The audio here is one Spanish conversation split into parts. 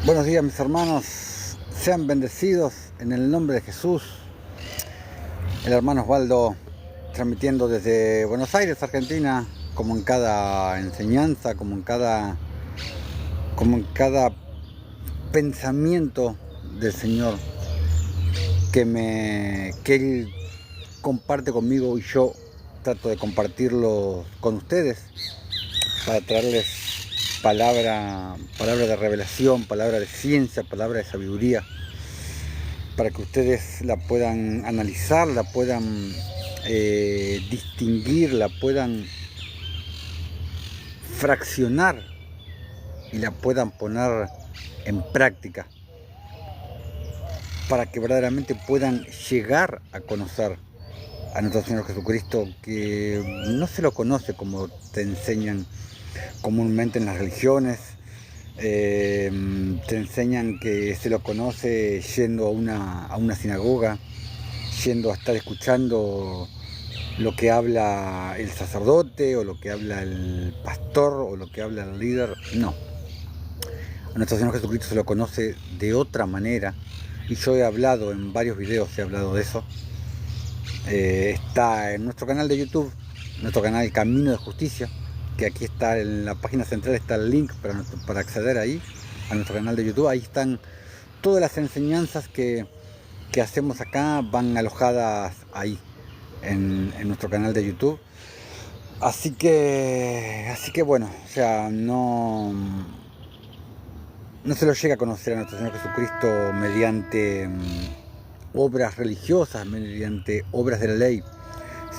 Buenos días, mis hermanos, sean bendecidos en el nombre de Jesús. El hermano Osvaldo transmitiendo desde Buenos Aires, Argentina, como en cada enseñanza, como en cada pensamiento del Señor que Él comparte conmigo, y yo trato de compartirlo con ustedes para traerles palabra de revelación, palabra de ciencia, palabra de sabiduría, para que ustedes la puedan analizar, la puedan distinguir, la puedan fraccionar y la puedan poner en práctica, para que verdaderamente puedan llegar a conocer a nuestro Señor Jesucristo, que no se lo conoce como te enseñan comúnmente en las religiones. Te enseñan que se lo conoce yendo a una sinagoga, yendo a estar escuchando lo que habla el sacerdote, o lo que habla el pastor, o lo que habla el líder. No, a nuestro Señor Jesucristo se lo conoce de otra manera, y yo he hablado en varios videos, he hablado de eso. Está en nuestro canal de YouTube, nuestro canal Camino de Justicia, que aquí está en la página central, está el link para acceder ahí a nuestro canal de YouTube. Ahí están todas las enseñanzas que hacemos acá, van alojadas ahí en nuestro canal de YouTube. Así que bueno, o sea, no se lo llega a conocer a nuestro Señor Jesucristo mediante obras religiosas, mediante obras de la ley,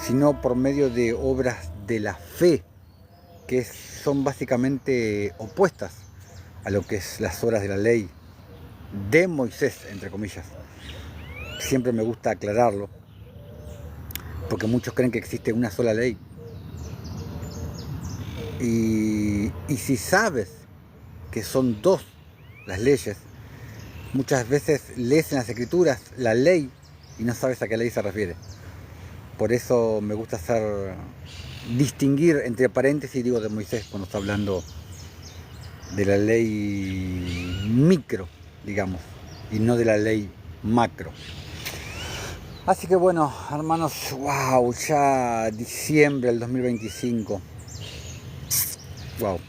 sino por medio de obras de la fe, que son básicamente opuestas a lo que es las obras de la ley de Moisés, entre comillas. Siempre me gusta aclararlo, porque muchos creen que existe una sola ley. Y si sabes que son dos las leyes, muchas veces lees en las escrituras la ley y no sabes a qué ley se refiere. Por eso me gusta distinguir entre paréntesis, digo, de Moisés, cuando está hablando de la ley micro, digamos, y no de la ley macro. Así que bueno, hermanos, wow, ya diciembre del 2025. Wow,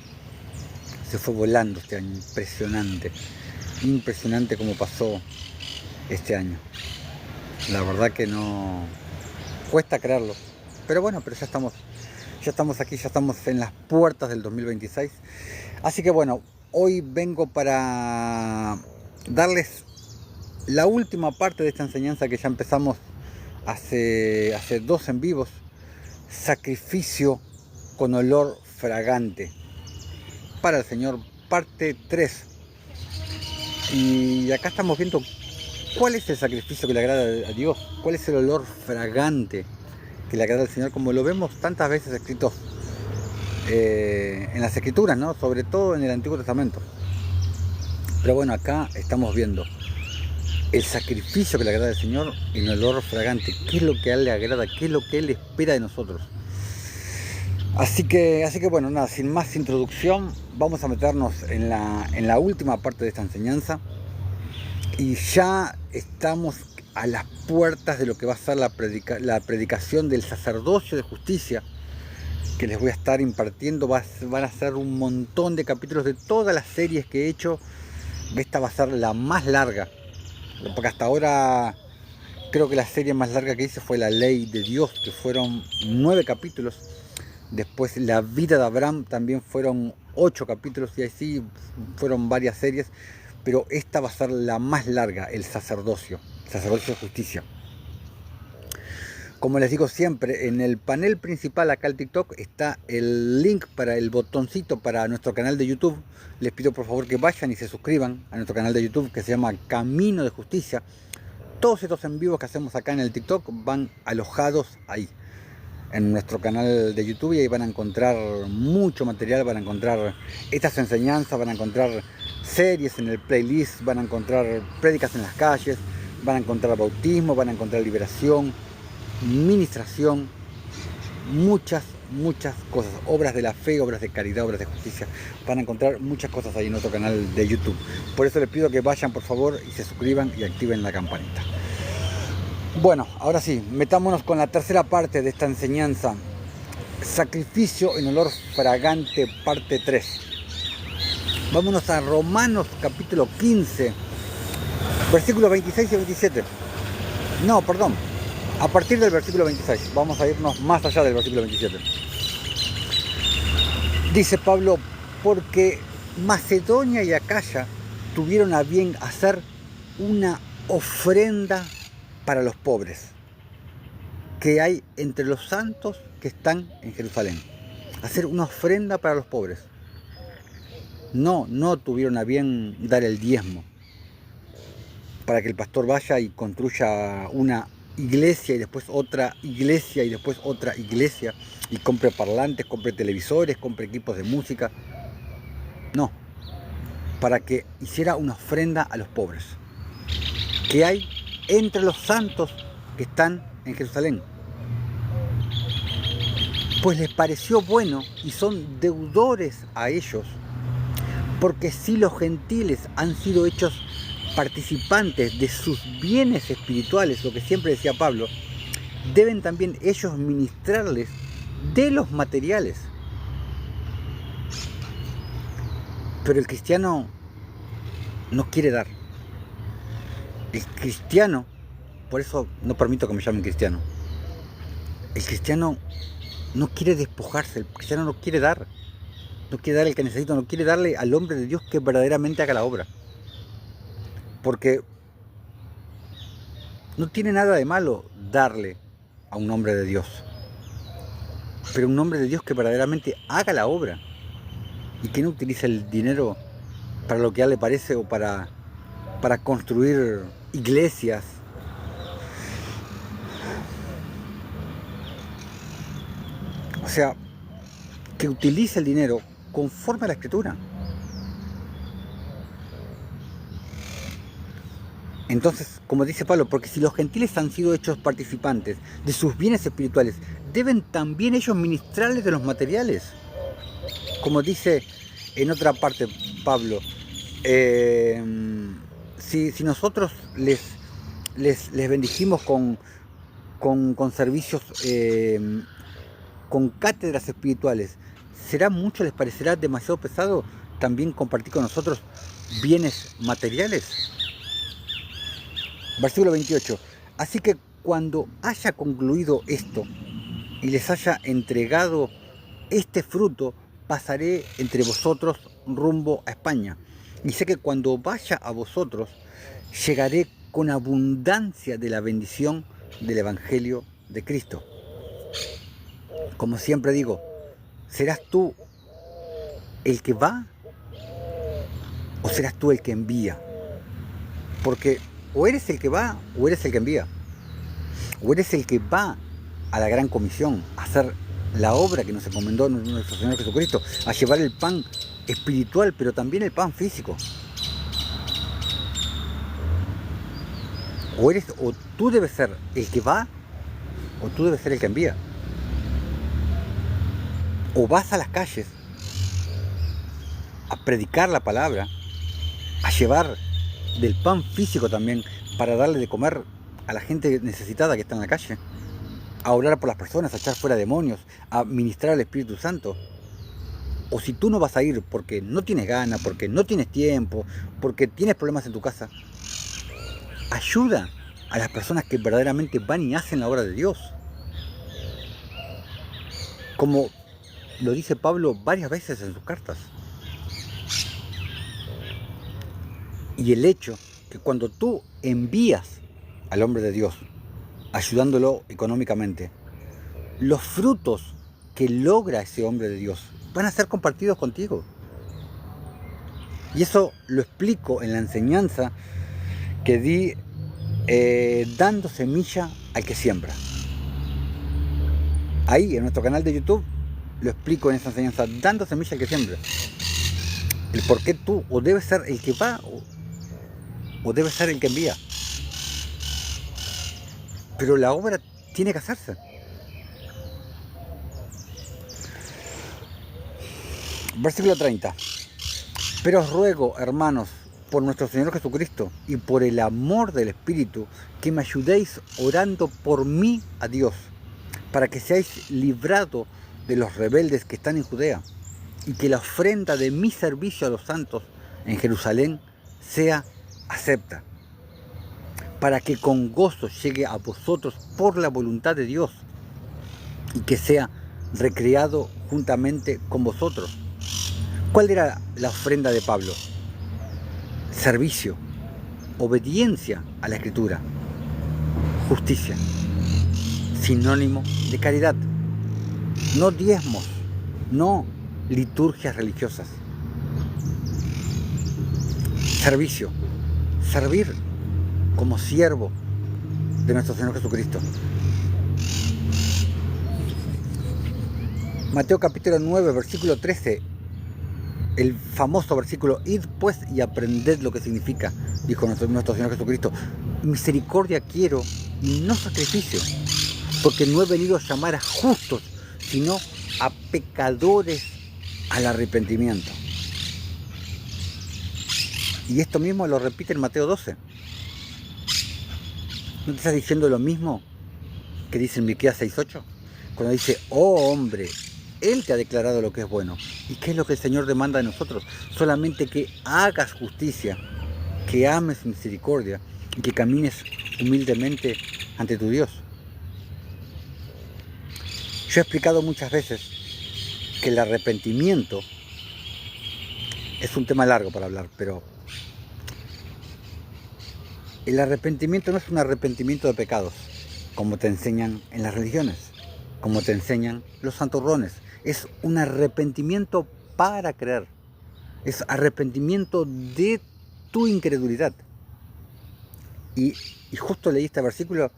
se fue volando este año, impresionante como pasó este año. La verdad que no cuesta creerlo, pero bueno, pero ya estamos aquí, ya estamos en las puertas del 2026. Así que bueno, hoy vengo para darles la última parte de esta enseñanza que ya empezamos hace 2 en vivos: sacrificio con olor fragante para el Señor, parte 3. Y acá estamos viendo cuál es el sacrificio que le agrada a Dios, cuál es el olor fragante que le agrada al Señor, como lo vemos tantas veces escrito en las escrituras, ¿no? Sobre todo en el Antiguo Testamento. Pero bueno, acá estamos viendo el sacrificio que le agrada al Señor y el olor fragante. ¿Qué es lo que a Él le agrada? ¿Qué es lo que Él espera de nosotros? Así que bueno, nada, sin más introducción, vamos a meternos en la última parte de esta enseñanza. Y ya estamos a las puertas de lo que va a ser la predicación del sacerdocio de justicia, que les voy a estar impartiendo. Van a ser un montón de capítulos de todas las series que he hecho. Esta va a ser la más larga, porque hasta ahora creo que la serie más larga que hice fue La Ley de Dios, que fueron 9 capítulos. Después La Vida de Abraham también fueron 8 capítulos, y así fueron varias series. Pero esta va a ser la más larga, el sacerdocio de justicia. Como les digo siempre, en el panel principal acá al TikTok está el link para el botoncito para nuestro canal de YouTube. Les pido por favor que vayan y se suscriban a nuestro canal de YouTube, que se llama Camino de Justicia. Todos estos en vivos que hacemos acá en el TikTok van alojados ahí, en nuestro canal de YouTube, y ahí van a encontrar mucho material, van a encontrar estas enseñanzas, van a encontrar series en el playlist, van a encontrar prédicas en las calles, van a encontrar bautismo, van a encontrar liberación, ministración, muchas muchas cosas, obras de la fe, obras de caridad, obras de justicia. Van a encontrar muchas cosas ahí en nuestro canal de YouTube. Por eso les pido que vayan por favor y se suscriban y activen la campanita. Bueno, ahora sí, metámonos con la tercera parte de esta enseñanza. Sacrificio en olor fragante, parte 3. Vámonos a Romanos capítulo 15, versículos 26 y 27. No, perdón. A partir del versículo 26. Vamos a irnos más allá del versículo 27. Dice Pablo, porque Macedonia y Acaya tuvieron a bien hacer una ofrenda para los pobres que hay entre los santos que están en Jerusalén. Hacer una ofrenda para los pobres. No tuvieron a bien dar el diezmo para que el pastor vaya y construya una iglesia y después otra iglesia y después otra iglesia y compre parlantes, compre televisores, compre equipos de música. No, para que hiciera una ofrenda a los pobres que hay entre los santos que están en Jerusalén. Pues les pareció bueno y son deudores a ellos, porque si los gentiles han sido hechos participantes de sus bienes espirituales, lo que siempre decía Pablo, deben también ellos ministrarles de los materiales. Pero el cristiano no quiere dar. El cristiano, por eso no permito que me llamen cristiano, el cristiano no quiere despojarse, el cristiano no quiere dar. No quiere dar el que necesita, no quiere darle al hombre de Dios que verdaderamente haga la obra. Porque no tiene nada de malo darle a un hombre de Dios. Pero un hombre de Dios que verdaderamente haga la obra y que no utilice el dinero para lo que a él le parece o para construir iglesias. O sea, que utilice el dinero conforme a la Escritura. Entonces, como dice Pablo, porque si los gentiles han sido hechos participantes de sus bienes espirituales, deben también ellos ministrarles de los materiales. Como dice en otra parte Pablo, si nosotros les bendijimos con servicios, con cátedras espirituales, ¿será mucho, les parecerá demasiado pesado también compartir con nosotros bienes materiales? Versículo 28. Así que cuando haya concluido esto y les haya entregado este fruto, pasaré entre vosotros rumbo a España. Y sé que cuando vaya a vosotros, llegaré con abundancia de la bendición del Evangelio de Cristo. Como siempre digo, ¿serás tú el que va o serás tú el que envía? Porque o eres el que va o eres el que envía. O eres el que va a la gran comisión, a hacer la obra que nos encomendó nuestro Señor Jesucristo, a llevar el pan espiritual, pero también el pan físico. O tú debes ser el que va, o tú debes ser el que envía. O vas a las calles a predicar la palabra, a llevar del pan físico también para darle de comer a la gente necesitada que está en la calle, a orar por las personas, a echar fuera demonios, a ministrar al Espíritu Santo. O si tú no vas a ir porque no tienes ganas, porque no tienes tiempo, porque tienes problemas en tu casa, ayuda a las personas que verdaderamente van y hacen la obra de Dios. Como lo dice Pablo varias veces en sus cartas. Y el hecho que cuando tú envías al hombre de Dios, ayudándolo económicamente, los frutos que logra ese hombre de Dios van a ser compartidos contigo. Y eso lo explico en la enseñanza que di dando semilla al que siembra. Ahí en nuestro canal de YouTube lo explico en esa enseñanza, dando semilla al que siembra. El por qué tú o debes ser el que va o debes ser el que envía. Pero la obra tiene que hacerse. Versículo 30. Pero os ruego, hermanos, por nuestro Señor Jesucristo y por el amor del Espíritu, que me ayudéis orando por mí a Dios, para que seáis librados de los rebeldes que están en Judea, y que la ofrenda de mi servicio a los santos en Jerusalén sea acepta, para que con gozo llegue a vosotros por la voluntad de Dios, y que sea recreado juntamente con vosotros. ¿Cuál era la ofrenda de Pablo? Servicio, obediencia a la Escritura, justicia, sinónimo de caridad, no diezmos, no liturgias religiosas. Servicio, servir como siervo de nuestro Señor Jesucristo. Mateo capítulo 9, versículo 13, el famoso versículo: id pues y aprended lo que significa, dijo nuestro Señor Jesucristo, misericordia quiero y no sacrificio, porque no he venido a llamar a justos, sino a pecadores al arrepentimiento. Y esto mismo lo repite en Mateo 12. ¿No te está diciendo lo mismo que dice en Miqueas 6:8? Cuando dice: oh hombre, Él te ha declarado lo que es bueno. ¿Y qué es lo que el Señor demanda de nosotros? Solamente que hagas justicia, que ames misericordia y que camines humildemente ante tu Dios. Yo he explicado muchas veces que el arrepentimiento es un tema largo para hablar, pero el arrepentimiento no es un arrepentimiento de pecados, como te enseñan en las religiones, como te enseñan los santurrones. Es un arrepentimiento para creer. Es arrepentimiento de tu incredulidad. Y justo leí este versículo,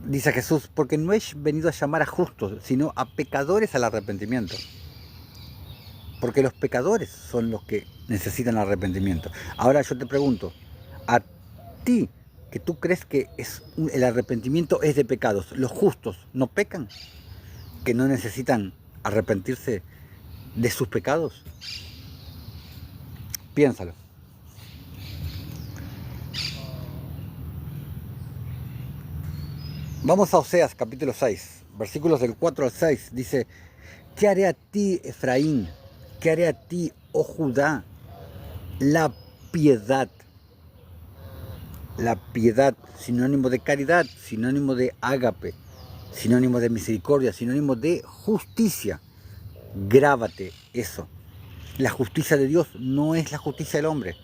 dice Jesús: porque no he venido a llamar a justos, sino a pecadores al arrepentimiento. Porque los pecadores son los que necesitan arrepentimiento. Ahora yo te pregunto, a ti, que tú crees que el arrepentimiento es de pecados, ¿los justos no pecan? ¿Que no necesitan arrepentirse de sus pecados? Piénsalo. Vamos a Oseas capítulo 6, versículos del 4 al 6. Dice: ¿qué haré a ti, Efraín? ¿Qué haré a ti, oh Judá? La piedad. La piedad, sinónimo de caridad, sinónimo de ágape, sinónimo de misericordia, sinónimo de justicia. Grábate eso. La justicia de Dios no es la justicia del hombre.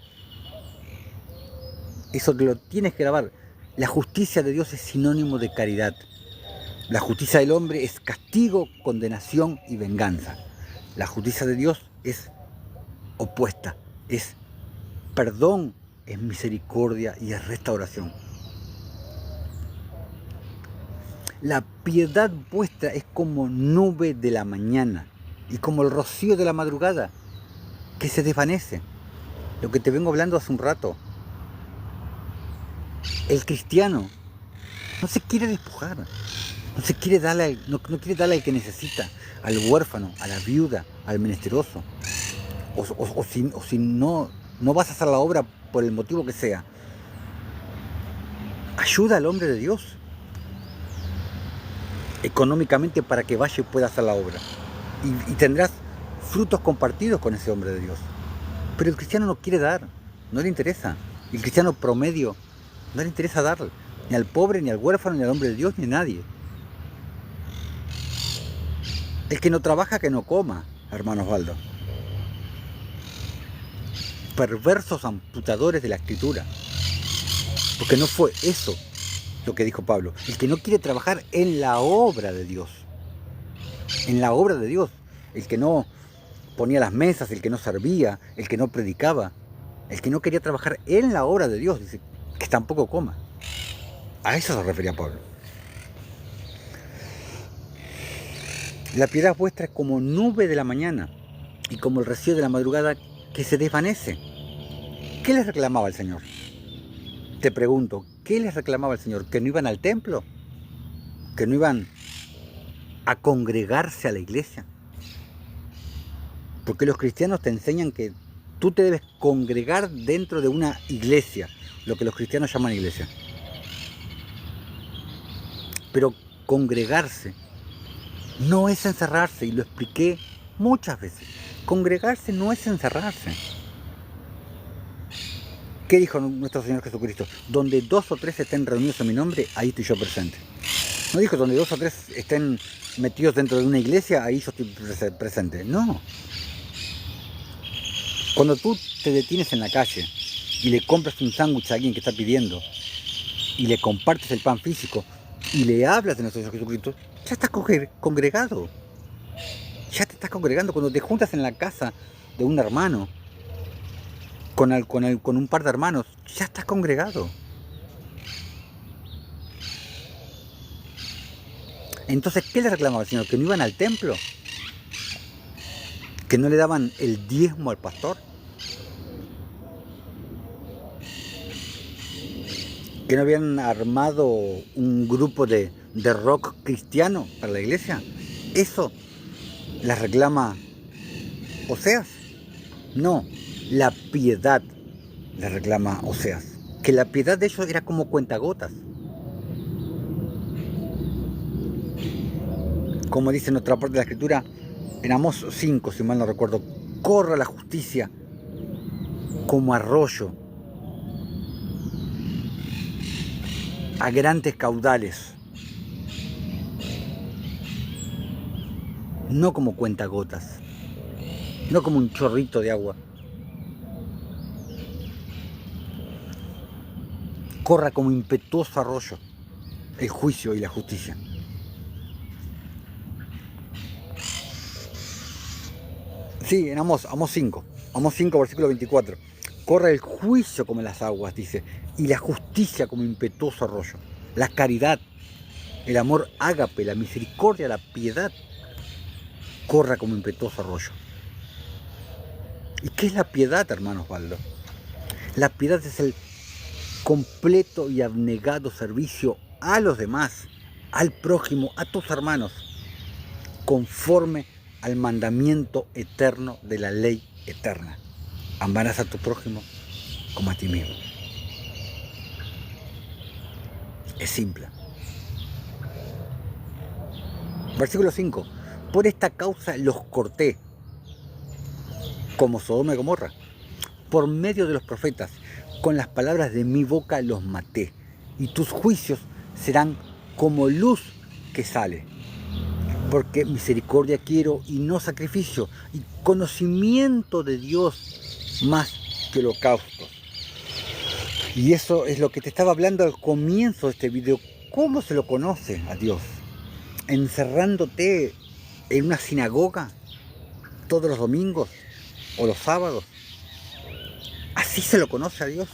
Eso te lo tienes que grabar. La justicia de Dios es sinónimo de caridad. La justicia del hombre es castigo, condenación y venganza. La justicia de Dios es opuesta, es perdón, es misericordia y es restauración. La piedad vuestra es como nube de la mañana y como el rocío de la madrugada, que se desvanece. Lo que te vengo hablando hace un rato. El cristiano no se quiere despojar, no quiere darle al que necesita, al huérfano, a la viuda, al menesteroso. O si no vas a hacer la obra por el motivo que sea, ayuda al hombre de Dios económicamente para que vaya y pueda hacer la obra. Y tendrás frutos compartidos con ese hombre de Dios. Pero el cristiano no quiere dar, no le interesa. El cristiano promedio no le interesa darle, ni al pobre, ni al huérfano, ni al hombre de Dios, ni a nadie. El que no trabaja, que no coma, hermano Osvaldo. Perversos amputadores de la Escritura. Porque no fue eso lo que dijo Pablo. El que no quiere trabajar en la obra de Dios. En la obra de Dios. El que no ponía las mesas, el que no servía, el que no predicaba. El que no quería trabajar en la obra de Dios. Dice que tampoco coma. A eso se refería Pablo. La piedad vuestra es como nube de la mañana y como el rocío de la madrugada que se desvanece. ¿Qué les reclamaba el Señor? Te pregunto, ¿qué les reclamaba el Señor? ¿Que no iban al templo? ¿Que no iban a congregarse a la iglesia? Porque los cristianos te enseñan que tú te debes congregar dentro de una iglesia, lo que los cristianos llaman iglesia. Pero congregarse no es encerrarse, y lo expliqué muchas veces. Congregarse no es encerrarse. ¿Qué dijo nuestro Señor Jesucristo? Donde 2 o 3 estén reunidos en mi nombre, ahí estoy yo presente. No dijo donde 2 o 3 estén metidos dentro de una iglesia, ahí yo estoy presente. No. Cuando tú te detienes en la calle y le compras un sándwich a alguien que está pidiendo y le compartes el pan físico y le hablas de nuestro Señor Jesucristo, ya estás congregado. Ya te estás congregando. Cuando te juntas en la casa de un hermano con un par de hermanos, ya estás congregado. Entonces, ¿qué le reclamaba al Señor? ¿Que no iban al templo? ¿Que no le daban el diezmo al pastor? ¿Que no habían armado un grupo de rock cristiano para la iglesia? ¿Eso las reclama Oseas? No, la piedad le reclama Oseas. Que la piedad de ellos era como cuentagotas. Como dice en otra parte de la escritura, en Amós 5, si mal no recuerdo, corra la justicia como arroyo a grandes caudales, no como cuentagotas, no como un chorrito de agua. Corra como impetuoso arroyo el juicio y la justicia. Sí, en Amós 5, versículo 24. Corre el juicio como las aguas, dice, y la justicia como impetuoso arroyo. La caridad, el amor ágape, la misericordia, la piedad, corra como impetuoso arroyo. ¿Y qué es la piedad, hermano Osvaldo? La piedad es el completo y abnegado servicio a los demás, al prójimo, a tus hermanos, conforme al mandamiento eterno de la ley eterna. Amarás a tu prójimo como a ti mismo. Es simple. Versículo 5. Por esta causa los corté, como Sodoma y Gomorra, por medio de los profetas, con las palabras de mi boca los maté, y tus juicios serán como luz que sale. Porque misericordia quiero y no sacrificio, y conocimiento de Dios más que holocaustos. Y eso es lo que te estaba hablando al comienzo de este video. ¿Cómo se lo conoce a Dios? Encerrándote en una sinagoga todos los domingos o los sábados. ¿Así se lo conoce a Dios?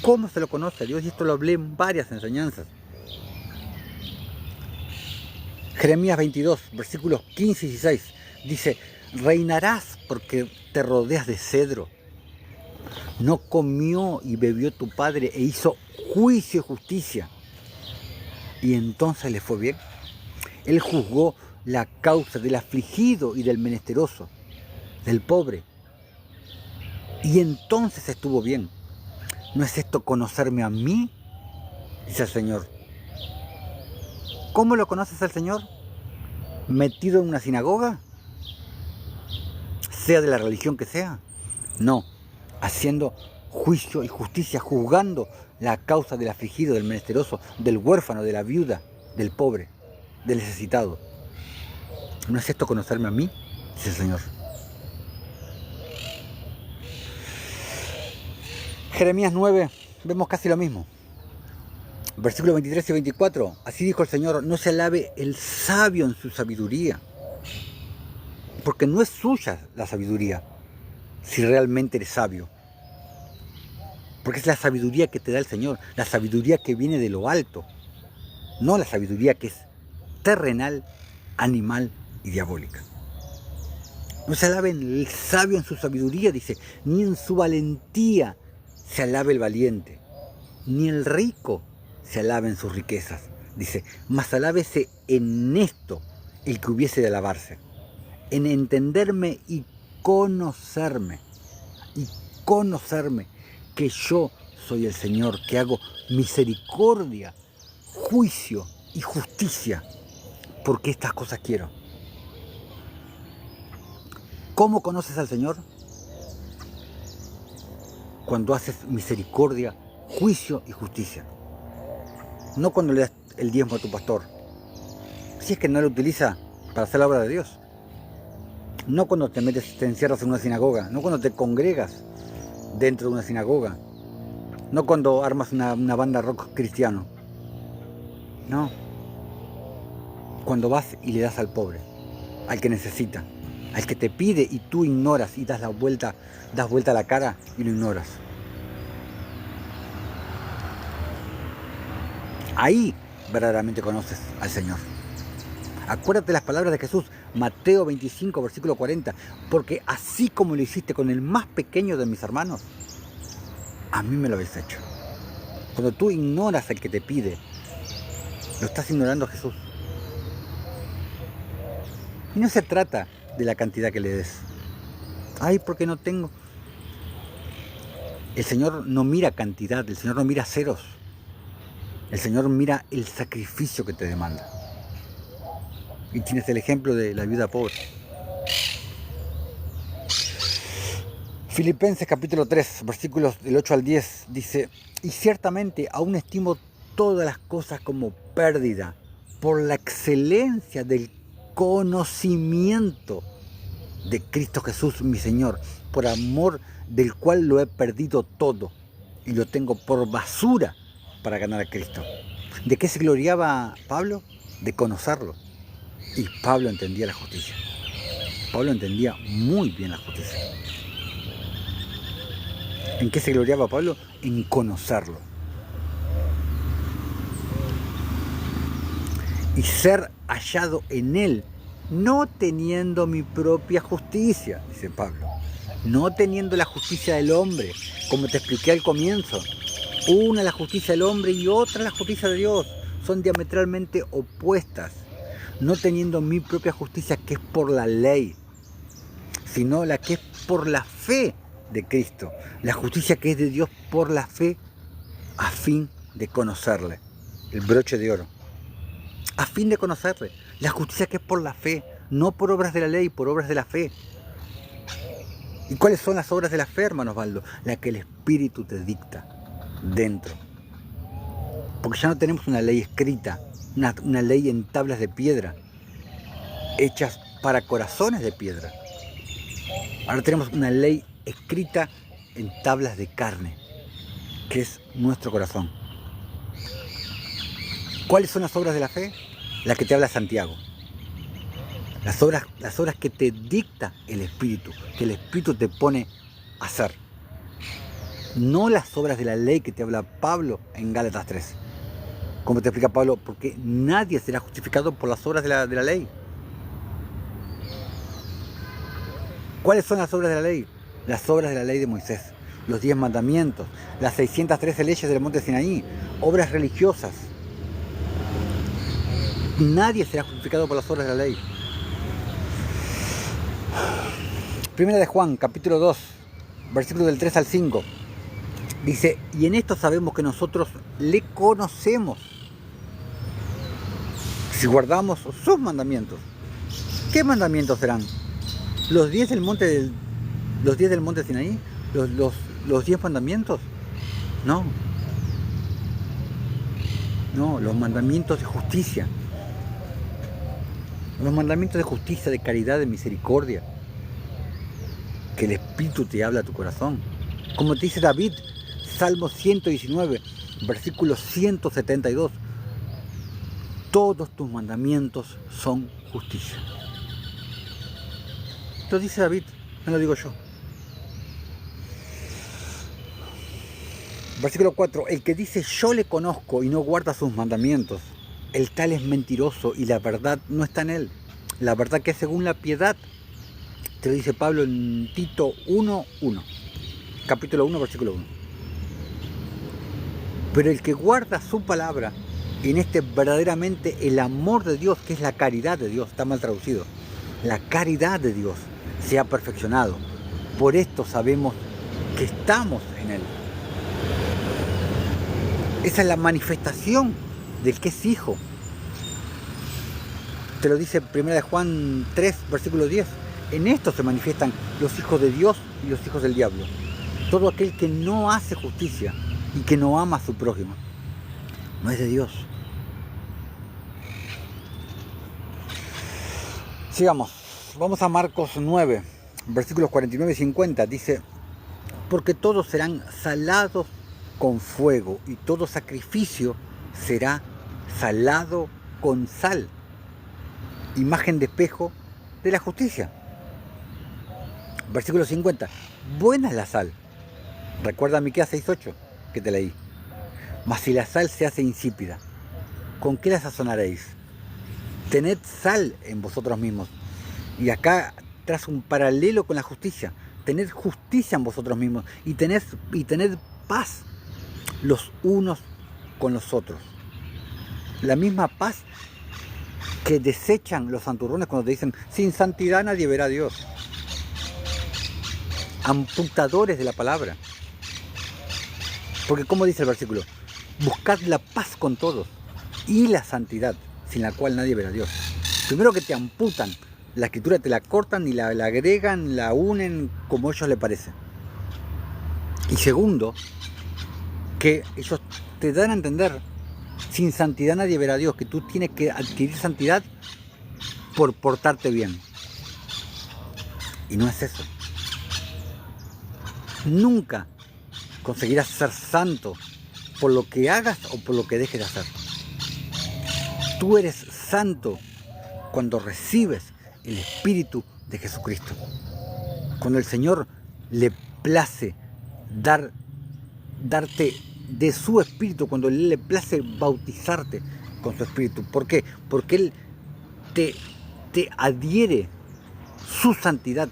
¿Cómo se lo conoce a Dios? Y esto lo hablé en varias enseñanzas. Jeremías 22, versículos 15 y 16, dice, reinarás porque te rodeas de cedro. No comió y bebió tu padre e hizo juicio y justicia. Y entonces le fue bien. Él juzgó la causa del afligido y del menesteroso, del pobre. Y entonces estuvo bien. ¿No es esto conocerme a mí? Dice el Señor. ¿Cómo lo conoces al Señor? ¿Metido en una sinagoga? Sea de la religión que sea. No, haciendo juicio y justicia, juzgando la causa del afligido, del menesteroso, del huérfano, de la viuda, del pobre, del necesitado. ¿No es esto conocerme a mí? Dice el Señor. Jeremías 9, vemos casi lo mismo. Versículos 23 y 24, así dijo el Señor, no se alabe el sabio en su sabiduría, porque no es suya la sabiduría, si realmente eres sabio. Porque es la sabiduría que te da el Señor, la sabiduría que viene de lo alto, no la sabiduría que es terrenal, animal y diabólica. No se alabe el sabio en su sabiduría, dice, ni en su valentía se alabe el valiente, ni el rico se alabe en sus riquezas. Dice, mas alábese en esto el que hubiese de alabarse, en entenderme y conocerme. Y conocerme que yo soy el Señor, que hago misericordia, juicio y justicia, porque estas cosas quiero. ¿Cómo conoces al Señor? Cuando haces misericordia, juicio y justicia. No cuando le das el diezmo a tu pastor, si es que no lo utiliza para hacer la obra de Dios. No cuando te encierras en una sinagoga, no cuando te congregas dentro de una sinagoga, no cuando armas una banda rock cristiano. No. Cuando vas y le das al pobre, al que necesita, al que te pide y tú ignoras y das vuelta a la cara y lo ignoras. Ahí verdaderamente conoces al Señor. Acuérdate las palabras de Jesús, Mateo 25, versículo 40, porque así como lo hiciste con el más pequeño de mis hermanos, a mí me lo habéis hecho. Cuando tú ignoras al que te pide, lo estás ignorando a Jesús. Y no se trata de la cantidad que le des. Ay, porque no tengo. El Señor no mira cantidad, el Señor no mira ceros. El Señor mira el sacrificio que te demanda. Y tienes el ejemplo de la viuda pobre. Filipenses capítulo 3, versículos del 8 al 10, dice: y ciertamente aún estimo todas las cosas como pérdida por la excelencia del conocimiento de Cristo Jesús mi Señor, por amor del cual lo he perdido todo y lo tengo por basura para ganar a Cristo. ¿De qué se gloriaba Pablo? De conocerlo. Y Pablo entendía la justicia. Pablo entendía muy bien la justicia. ¿En qué se gloriaba Pablo? En conocerlo. Y ser hallado en él, no teniendo mi propia justicia, dice Pablo. No teniendo la justicia del hombre, como te expliqué al comienzo. Una es la justicia del hombre y otra es la justicia de Dios. Son diametralmente opuestas. No teniendo mi propia justicia, que es por la ley, sino la que es por la fe de Cristo. La justicia que es de Dios por la fe, a fin de conocerle. El broche de oro. A fin de conocerle. La justicia que es por la fe, no por obras de la ley, por obras de la fe. ¿Y cuáles son las obras de la fe, hermano Osvaldo? La que el Espíritu te dicta dentro. Porque ya no tenemos una ley escrita, una ley en tablas de piedra, hechas para corazones de piedra. Ahora tenemos una ley escrita en tablas de carne, que es nuestro corazón. ¿Cuáles son las obras de la fe? Las que te habla Santiago. Las obras que te dicta el Espíritu, que el Espíritu te pone a hacer. No las obras de la ley que te habla Pablo en Gálatas 3. Como te explica Pablo, porque nadie será justificado por las obras de la ley. ¿Cuáles son las obras de la ley? Las obras de la ley de Moisés, los 10 mandamientos, las 613 leyes del monte Sinaí, obras religiosas. Nadie será justificado por las obras de la ley. Primera de Juan, capítulo 2, versículos del 3 al 5. Dice: y en esto sabemos que nosotros le conocemos, si guardamos sus mandamientos. ¿Qué mandamientos serán? ¿Los 10 del monte Sinaí? ¿Los 10 mandamientos? No. No, los mandamientos de justicia. Los mandamientos de justicia, de caridad, de misericordia. Que el Espíritu te habla a tu corazón. Como te dice David, Salmo 119, versículo 172. Todos tus mandamientos son justicia. Lo dice David, no lo digo yo. Versículo 4. El que dice yo le conozco y no guarda sus mandamientos, el tal es mentiroso y la verdad no está en él. La verdad que es según la piedad. Te lo dice Pablo en Tito 1:1. Capítulo 1, versículo 1. Pero el que guarda su palabra, en este verdaderamente el amor de Dios, que es la caridad de Dios, está mal traducido. la caridad de Dios se ha perfeccionado. Por esto sabemos que estamos en Él. Esa es la manifestación del que es hijo. Te lo dice 1 Juan 3, versículo 10. En esto se manifiestan los hijos de Dios y los hijos del diablo. Todo aquel que no hace justicia y que no ama a su prójimo no es de Dios. Sigamos. Vamos a Marcos 9, versículos 49 y 50. Dice: porque todos serán salados con fuego y todo sacrificio será salado con sal. Imagen de espejo de la justicia. Versículo 50. Buena es la sal. Recuerda Miqueas 6:8 que te leí. Mas si la sal se hace insípida, ¿con qué la sazonaréis? Tened sal en vosotros mismos. Y acá tras un paralelo con la justicia. Tened justicia en vosotros mismos y tened paz los unos con los otros. La misma paz que desechan los santurrones cuando te dicen: sin santidad nadie verá a Dios. Amputadores de la palabra. Porque como dice el versículo: buscad la paz con todos y la santidad, sin la cual nadie verá a Dios. Primero que te amputan, la escritura te la cortan y la agregan, la unen como a ellos les parece. Y segundo, que ellos te dan a entender: sin santidad nadie verá a Dios, que tú tienes que adquirir santidad por portarte bien. Y no es eso. Nunca conseguirás ser santo por lo que hagas o por lo que dejes de hacer. Tú eres santo cuando recibes el Espíritu de Jesucristo. Cuando el Señor le place darte de su Espíritu, cuando Él le place bautizarte con su Espíritu. ¿Por qué? Porque Él te adhiere, su santidad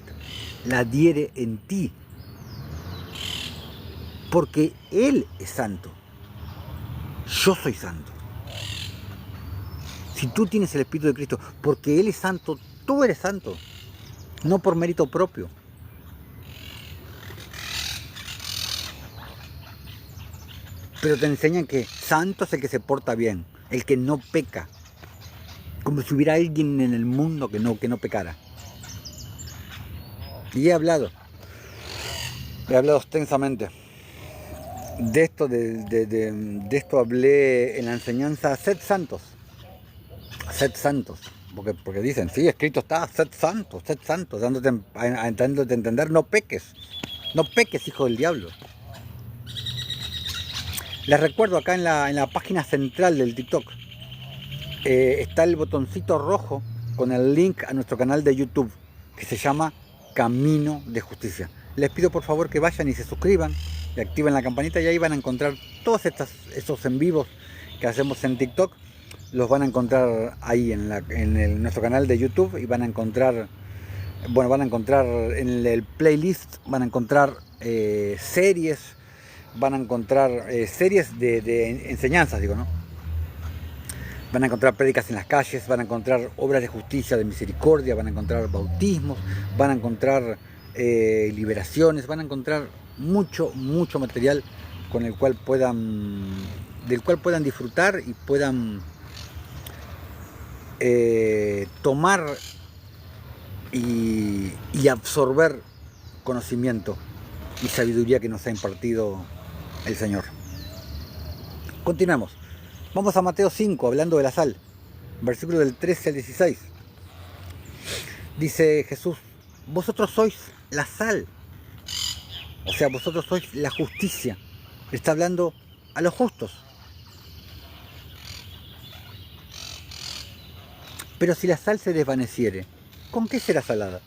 la adhiere en ti. Porque Él es santo. Yo soy santo. Si tú tienes el Espíritu de Cristo, porque Él es santo, tú eres santo. No por mérito propio. Pero te enseñan que santo es el que se porta bien, el que no peca. Como si hubiera alguien en el mundo que no pecara. Y he hablado extensamente. De esto hablé en la enseñanza: sed santos. Sed santos. Porque dicen: sí, escrito está, sed santos, dándote a entender: no peques. No peques, hijo del diablo. Les recuerdo acá en la página central del TikTok. Está el botoncito rojo con el link a nuestro canal de YouTube, que se llama Camino de Justicia. Les pido por favor que vayan y se suscriban y activen la campanita, y ahí van a encontrar todos esos en vivos que hacemos en TikTok. Los van a encontrar ahí en nuestro canal de YouTube, y van a encontrar en el playlist, van a encontrar series, van a encontrar series de enseñanzas, digo, ¿no? Van a encontrar prédicas en las calles, van a encontrar obras de justicia, de misericordia, van a encontrar bautismos, van a encontrar liberaciones, van a encontrar mucho material del cual puedan disfrutar y puedan tomar y absorber conocimiento y sabiduría que nos ha impartido el Señor. Continuamos. Vamos a Mateo 5, hablando de la sal, versículo del 13 al 16. Dice Jesús: vosotros sois la sal, o sea, vosotros sois la justicia. Está hablando a los justos. Pero si la sal se desvaneciere, ¿con qué será salada?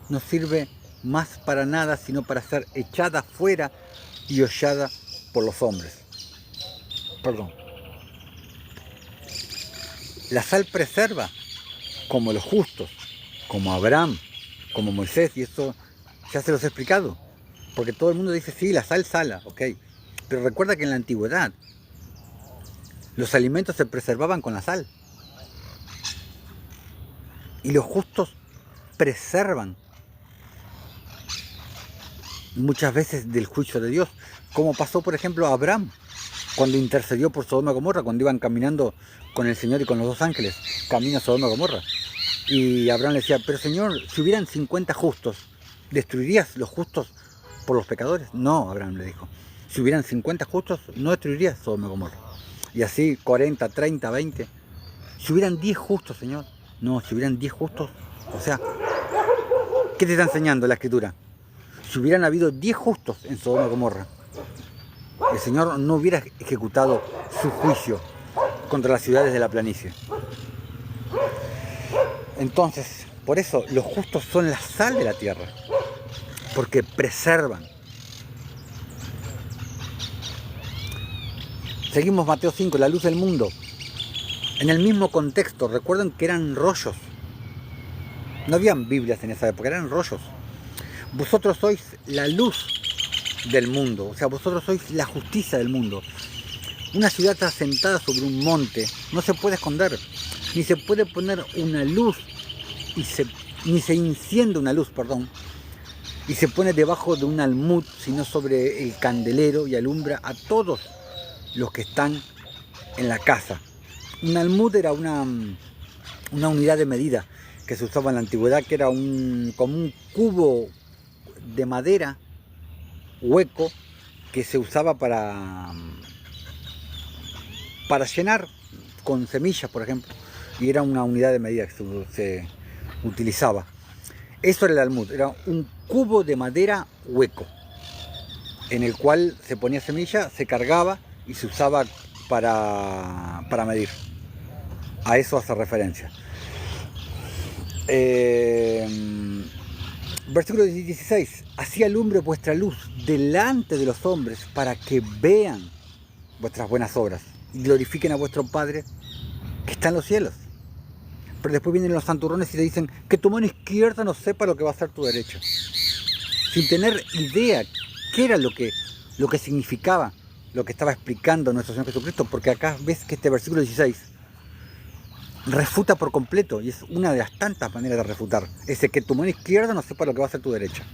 No sirve más para nada, sino para ser echada fuera y hollada por los hombres. Perdón. La sal preserva, como los justos, como Abraham, como Moisés, y eso ya se los he explicado. Porque todo el mundo dice: sí, la sal sala, ok. Pero recuerda que en la antigüedad los alimentos se preservaban con la sal. Y los justos preservan muchas veces del juicio de Dios, como pasó por ejemplo a Abraham, cuando intercedió por Sodoma y Gomorra, cuando iban caminando con el Señor y con los dos ángeles, camino a Sodoma y Gomorra. Y Abraham le decía, pero Señor, si hubieran 50 justos, ¿destruirías los justos por los pecadores? No, Abraham le dijo, si hubieran 50 justos, no destruirías Sodoma y Gomorra. Y así 40, 30, 20. Si hubieran 10 justos, Señor. No, si hubieran 10 justos. O sea, ¿qué te está enseñando la Escritura? Si hubieran habido 10 justos en Sodoma y Gomorra, el Señor no hubiera ejecutado su juicio contra las ciudades de la planicie. Entonces, por eso los justos son la sal de la tierra, porque preservan. Seguimos Mateo 5, la luz del mundo. En el mismo contexto, recuerden que eran rollos. No habían Biblias en esa época, eran rollos. Vosotros sois la luz del mundo, o sea, vosotros sois la justicia del mundo. Una ciudad asentada sobre un monte no se puede esconder, ni se puede poner una luz, ni se enciende una luz, y se pone debajo de un almud, sino sobre el candelero y alumbra a todos los que están en la casa. Un almud era una unidad de medida que se usaba en la antigüedad, que era como un cubo de madera hueco que se usaba para llenar con semillas, por ejemplo, y era una unidad de medida que se utilizaba. Eso era el almud, era un cubo de madera hueco en el cual se ponía semilla, se cargaba y se usaba para medir. A eso hace referencia. Versículo 16. Así alumbre vuestra luz delante de los hombres para que vean vuestras buenas obras y glorifiquen a vuestro Padre que está en los cielos. Pero después vienen los santurrones y te dicen que tu mano izquierda no sepa lo que va a hacer tu derecha, sin tener idea qué era lo que significaba lo que estaba explicando nuestro Señor Jesucristo, porque acá ves que este versículo 16 refuta por completo, y es una de las tantas maneras de refutar, ese que tu mano izquierda no sepa lo que va a hacer tu derecha.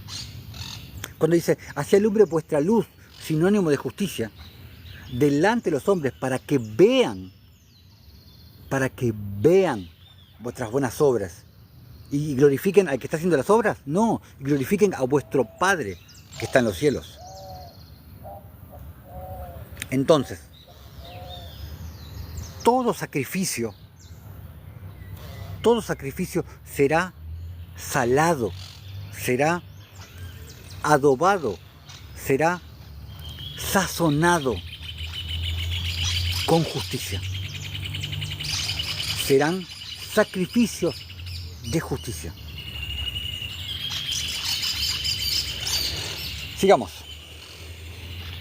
Cuando dice, así alumbre vuestra luz, sinónimo de justicia, delante de los hombres, para que vean vuestras buenas obras, y glorifiquen al que está haciendo las obras, no, glorifiquen a vuestro Padre que está en los cielos. Entonces, todo sacrificio será salado, será adobado, será sazonado con justicia. Serán sacrificios de justicia. Sigamos.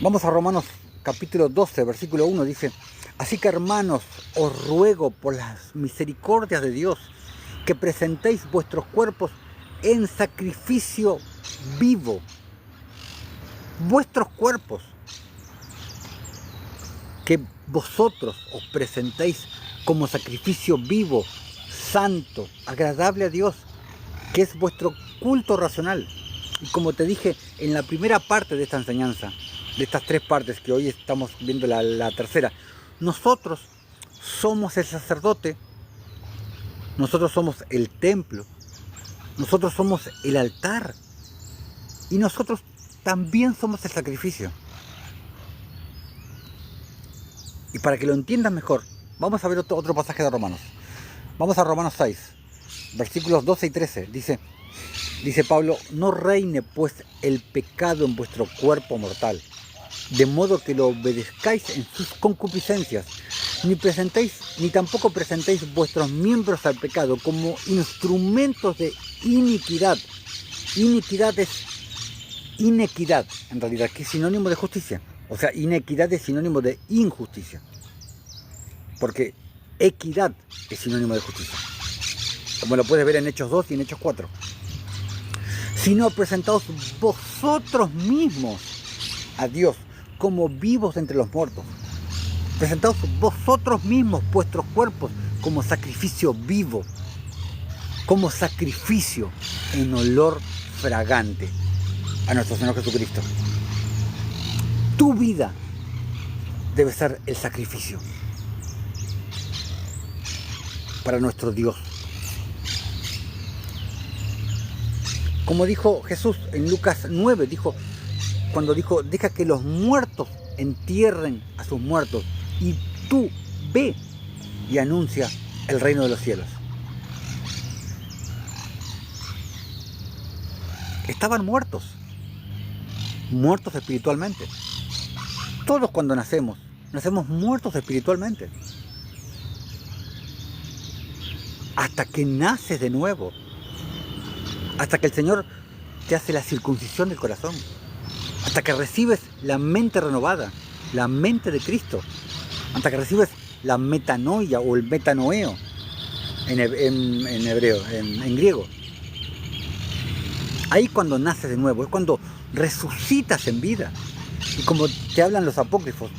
Vamos a Romanos capítulo 12, versículo 1, dice: así que, hermanos, os ruego por las misericordias de Dios que presentéis vuestros cuerpos en sacrificio vivo. Vuestros cuerpos, que vosotros os presentéis como sacrificio vivo, santo, agradable a Dios, que es vuestro culto racional. Y como te dije en la primera parte de esta enseñanza, de estas tres partes que hoy estamos viendo la tercera, nosotros somos el sacerdote, nosotros somos el templo, nosotros somos el altar y nosotros también somos el sacrificio. Y para que lo entiendas mejor, vamos a ver otro pasaje de Romanos. Vamos a Romanos 6, versículos 12 y 13. Dice Pablo: no reine pues el pecado en vuestro cuerpo mortal, de modo que lo obedezcáis en sus concupiscencias, ni tampoco presentéis vuestros miembros al pecado como instrumentos de iniquidad. Iniquidad es inequidad, en realidad, que es sinónimo de justicia. O sea, inequidad es sinónimo de injusticia, porque equidad es sinónimo de justicia, como lo puedes ver en Hechos 2 y en Hechos 4. Sino presentaos vosotros mismos a Dios como vivos entre los muertos. Presentaos vosotros mismos vuestros cuerpos como sacrificio vivo. como sacrificio en olor fragante a nuestro Señor Jesucristo. Tu vida debe ser el sacrificio para nuestro Dios. Como dijo Jesús en Lucas 9, cuando dijo, deja que los muertos entierren a sus muertos y tú ve y anuncia el reino de los cielos. Estaban muertos espiritualmente. Todos cuando nacemos muertos espiritualmente. Hasta que naces de nuevo. Hasta que el Señor te hace la circuncisión del corazón. Hasta que recibes la mente renovada, la mente de Cristo. Hasta que recibes la metanoia o el metanoeo en hebreo, en griego. Ahí cuando naces de nuevo, es cuando resucitas en vida. Y como te hablan los apócrifos,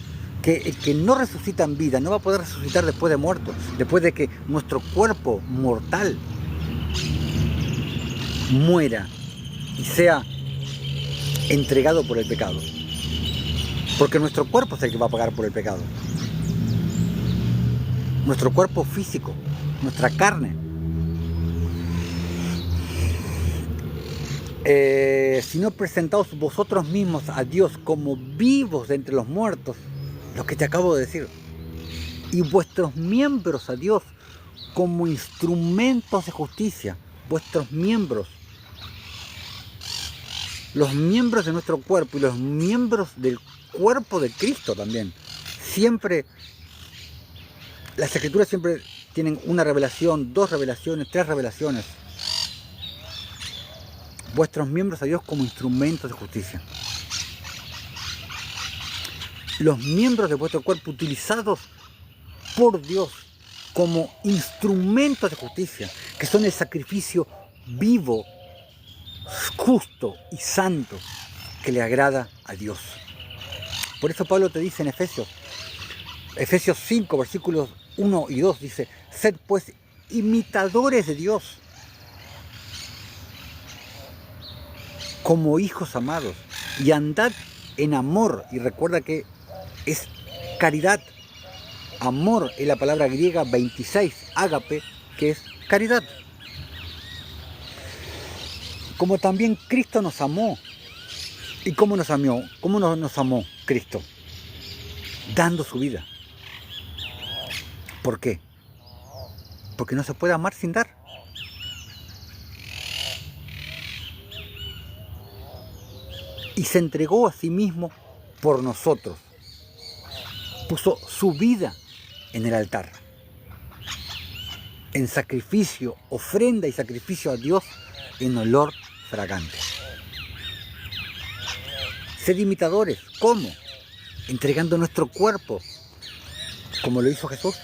que el que no resucita en vida no va a poder resucitar después de muerto, después de que nuestro cuerpo mortal muera y sea entregado por el pecado. Porque nuestro cuerpo es el que va a pagar por el pecado. Nuestro cuerpo físico, nuestra carne. Sino presentaos vosotros mismos a Dios como vivos de entre los muertos, lo que te acabo de decir, y vuestros miembros a Dios como instrumentos de justicia. Vuestros miembros, los miembros de nuestro cuerpo y los miembros del cuerpo de Cristo también. Siempre, las Escrituras siempre tienen una revelación, 2 revelaciones, 3 revelaciones. Vuestros miembros a Dios como instrumentos de justicia. Los miembros de vuestro cuerpo utilizados por Dios como instrumentos de justicia, que son el sacrificio vivo, justo y santo que le agrada a Dios. Por eso Pablo te dice en Efesios 5, versículos 1 y 2, dice, sed pues imitadores de Dios, como hijos amados, y andad en amor. Y recuerda que es caridad. Amor es la palabra griega 26, ágape, que es caridad. Como también Cristo nos amó. ¿Y cómo nos amó? ¿Cómo nos amó Cristo? Dando su vida. ¿Por qué? Porque no se puede amar sin dar. Y se entregó a sí mismo por nosotros. Puso su vida en el altar. En sacrificio, ofrenda y sacrificio a Dios en olor fragante. Sed imitadores. ¿Cómo? Entregando nuestro cuerpo, como lo hizo Jesús.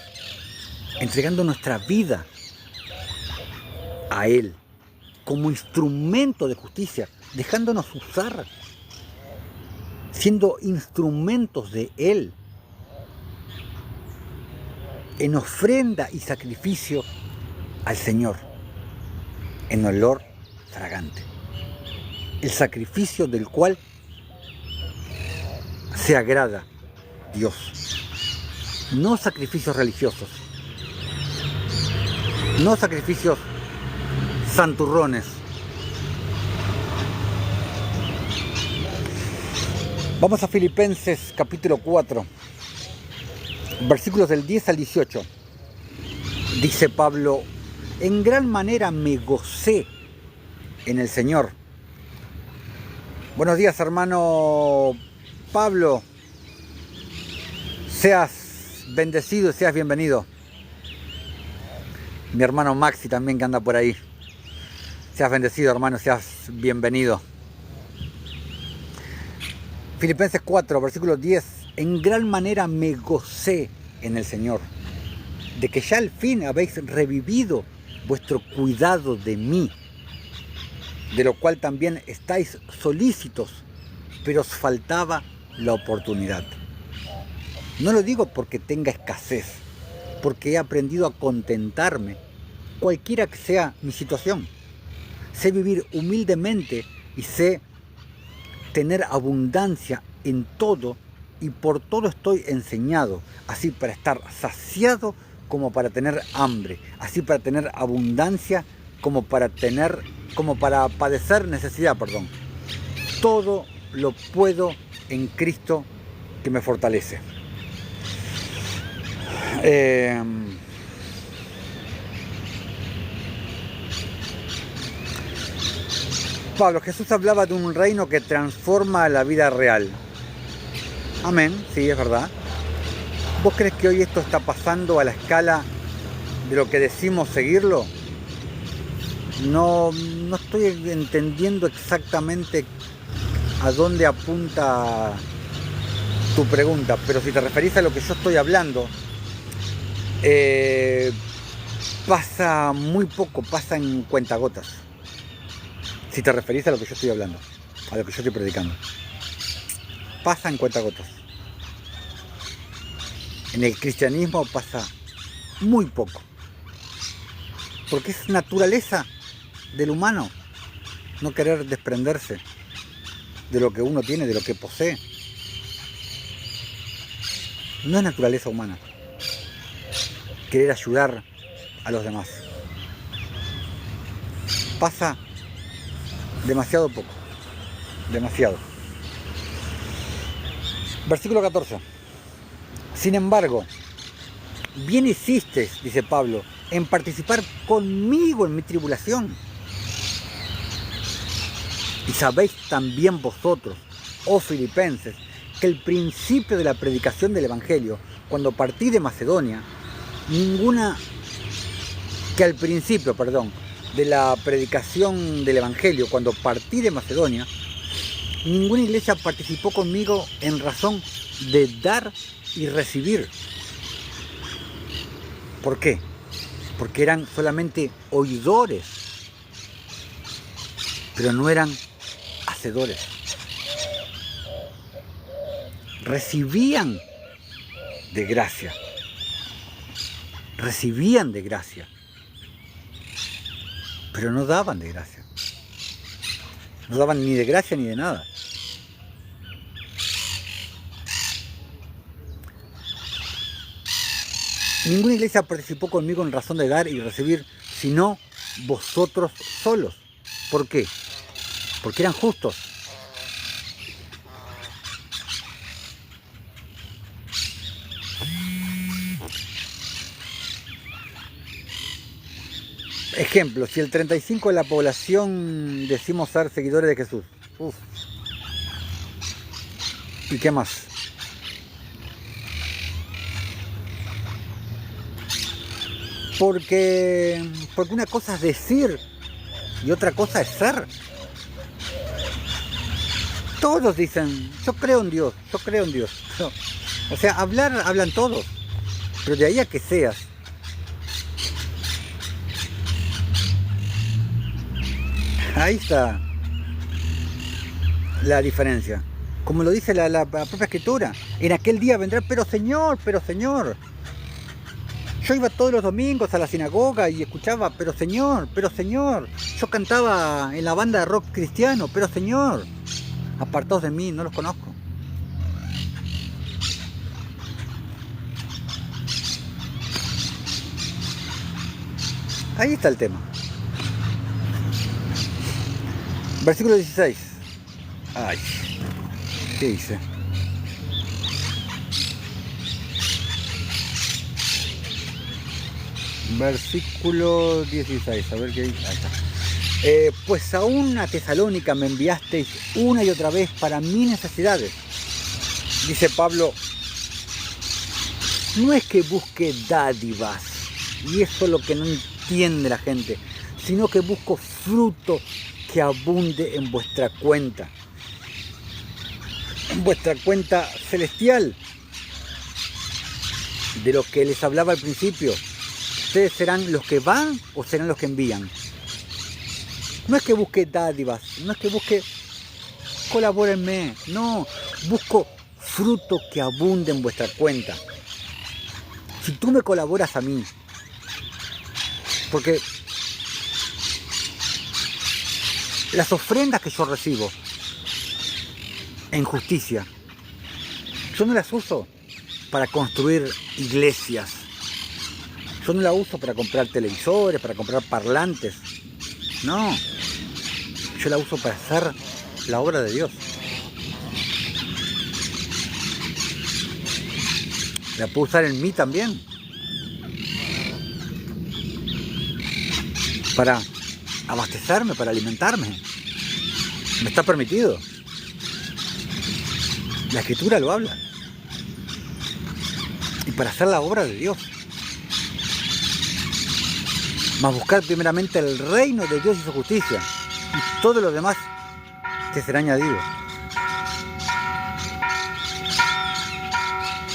Entregando nuestra vida a Él, como instrumento de justicia, dejándonos usar, siendo instrumentos de Él, en ofrenda y sacrificio al Señor, en olor fragante. El sacrificio del cual se agrada Dios. No sacrificios religiosos, no sacrificios santurrones. Vamos a Filipenses capítulo 4, versículos del 10 al 18. Dice Pablo, en gran manera me gocé en el Señor. Buenos días, hermano Pablo. Seas bendecido y seas bienvenido. Mi hermano Maxi también, que anda por ahí. Seas bendecido, hermano, seas bienvenido. Filipenses 4, versículo 10. En gran manera me gocé en el Señor, de que ya al fin habéis revivido vuestro cuidado de mí, de lo cual también estáis solícitos, pero os faltaba la oportunidad. No lo digo porque tenga escasez, porque he aprendido a contentarme cualquiera que sea mi situación. Sé vivir humildemente y sé tener abundancia en todo, y por todo estoy enseñado, así para estar saciado como para tener hambre, así para tener abundancia como para padecer necesidad, perdón. Todo lo puedo en Cristo que me fortalece. Pablo, Jesús hablaba de un reino que transforma la vida real. Amén, sí, es verdad. ¿Vos crees que hoy esto está pasando a la escala de lo que decimos seguirlo? No estoy entendiendo exactamente a dónde apunta tu pregunta, pero si te referís a lo que yo estoy hablando, pasa muy poco, pasa en cuentagotas. Si te referís a lo que yo estoy hablando, a lo que yo estoy predicando, pasa en cuentagotas. En el cristianismo pasa muy poco, porque es naturaleza del humano no querer desprenderse de lo que uno tiene, de lo que posee. No es naturaleza humana querer ayudar a los demás. Pasa demasiado poco, demasiado. Versículo 14. Sin embargo, bien hiciste, dice Pablo, en participar conmigo en mi tribulación. Y sabéis también vosotros, oh filipenses, que el principio de la predicación del Evangelio, cuando partí de Macedonia, al principio de la predicación del Evangelio, cuando partí de Macedonia, ninguna iglesia participó conmigo en razón de dar y recibir. ¿Por qué? Porque eran solamente oidores, pero no eran hacedores. Recibían de gracia, pero no daban de gracia. No daban ni de gracia ni de nada. Ninguna iglesia participó conmigo en razón de dar y recibir, sino vosotros solos. ¿Por qué? Porque eran justos. Ejemplo, si el 35% de la población decimos ser seguidores de Jesús. Uf. ¿Y qué más? Porque una cosa es decir y otra cosa es ser. Todos dicen, yo creo en Dios. No. O sea, hablan todos, pero de ahí a que seas ahí está la diferencia. Como lo dice la propia Escritura, en aquel día vendrá, pero Señor. Yo iba todos los domingos a la sinagoga y escuchaba, pero Señor. Yo cantaba en la banda de rock cristiano, pero Señor, apartados de mí, no los conozco. Ahí está el tema. Versículo 16. Ay, ¿qué dice? Versículo 16, a ver qué dice. Ahí está. Pues aún a Tesalónica me enviasteis una y otra vez para mis necesidades. Dice Pablo, no es que busque dádivas, y eso es lo que no entiende la gente, sino que busco fruto que abunde en vuestra cuenta celestial, de lo que les hablaba al principio. ¿Ustedes serán los que van o serán los que envían? No es que busque dádivas, no es que busque colabórenme, no, busco fruto que abunde en vuestra cuenta. Si tú me colaboras a mí, Porque las ofrendas que yo recibo en justicia, yo no las uso para construir iglesias. Yo no las uso para comprar televisores, para comprar parlantes. No. Yo la uso para hacer la obra de Dios. La puedo usar en mí también. Para abastecerme, para alimentarme. Me está permitido. La Escritura lo habla. Y para hacer la obra de Dios. Más buscar primeramente el reino de Dios y su justicia. Y todo lo demás te será añadido.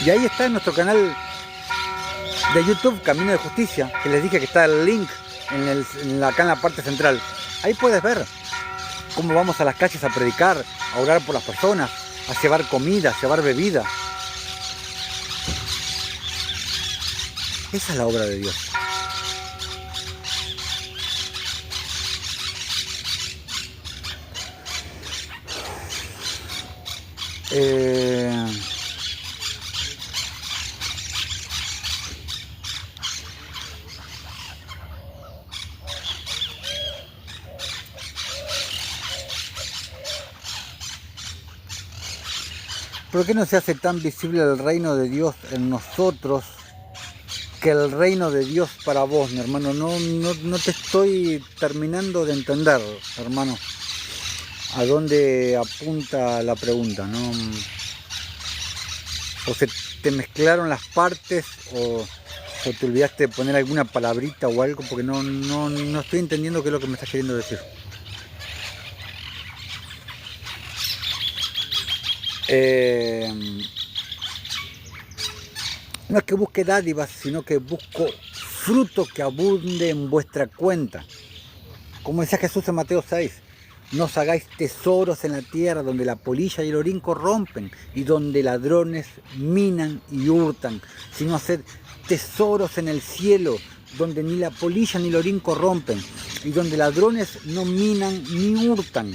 Y ahí está en nuestro canal de YouTube, Camino de Justicia, que les dije que está el link acá en la parte central. Ahí puedes ver cómo vamos a las calles a predicar, a orar por las personas, a llevar comida, a llevar bebida. Esa es la obra de Dios. ¿Por qué no se hace tan visible el reino de Dios en nosotros que el reino de Dios para vos, mi hermano? No te estoy terminando de entender, hermano, a dónde apunta la pregunta, ¿no? O se te mezclaron las partes o te olvidaste de poner alguna palabrita o algo, porque no estoy entendiendo qué es lo que me estás queriendo decir. No es que busque dádivas, sino que busco fruto que abunde en vuestra cuenta. Como decía Jesús en Mateo 6, no os hagáis tesoros en la tierra donde la polilla y el orín corrompen y donde ladrones minan y hurtan, sino haced tesoros en el cielo donde ni la polilla ni el orín corrompen y donde ladrones no minan ni hurtan.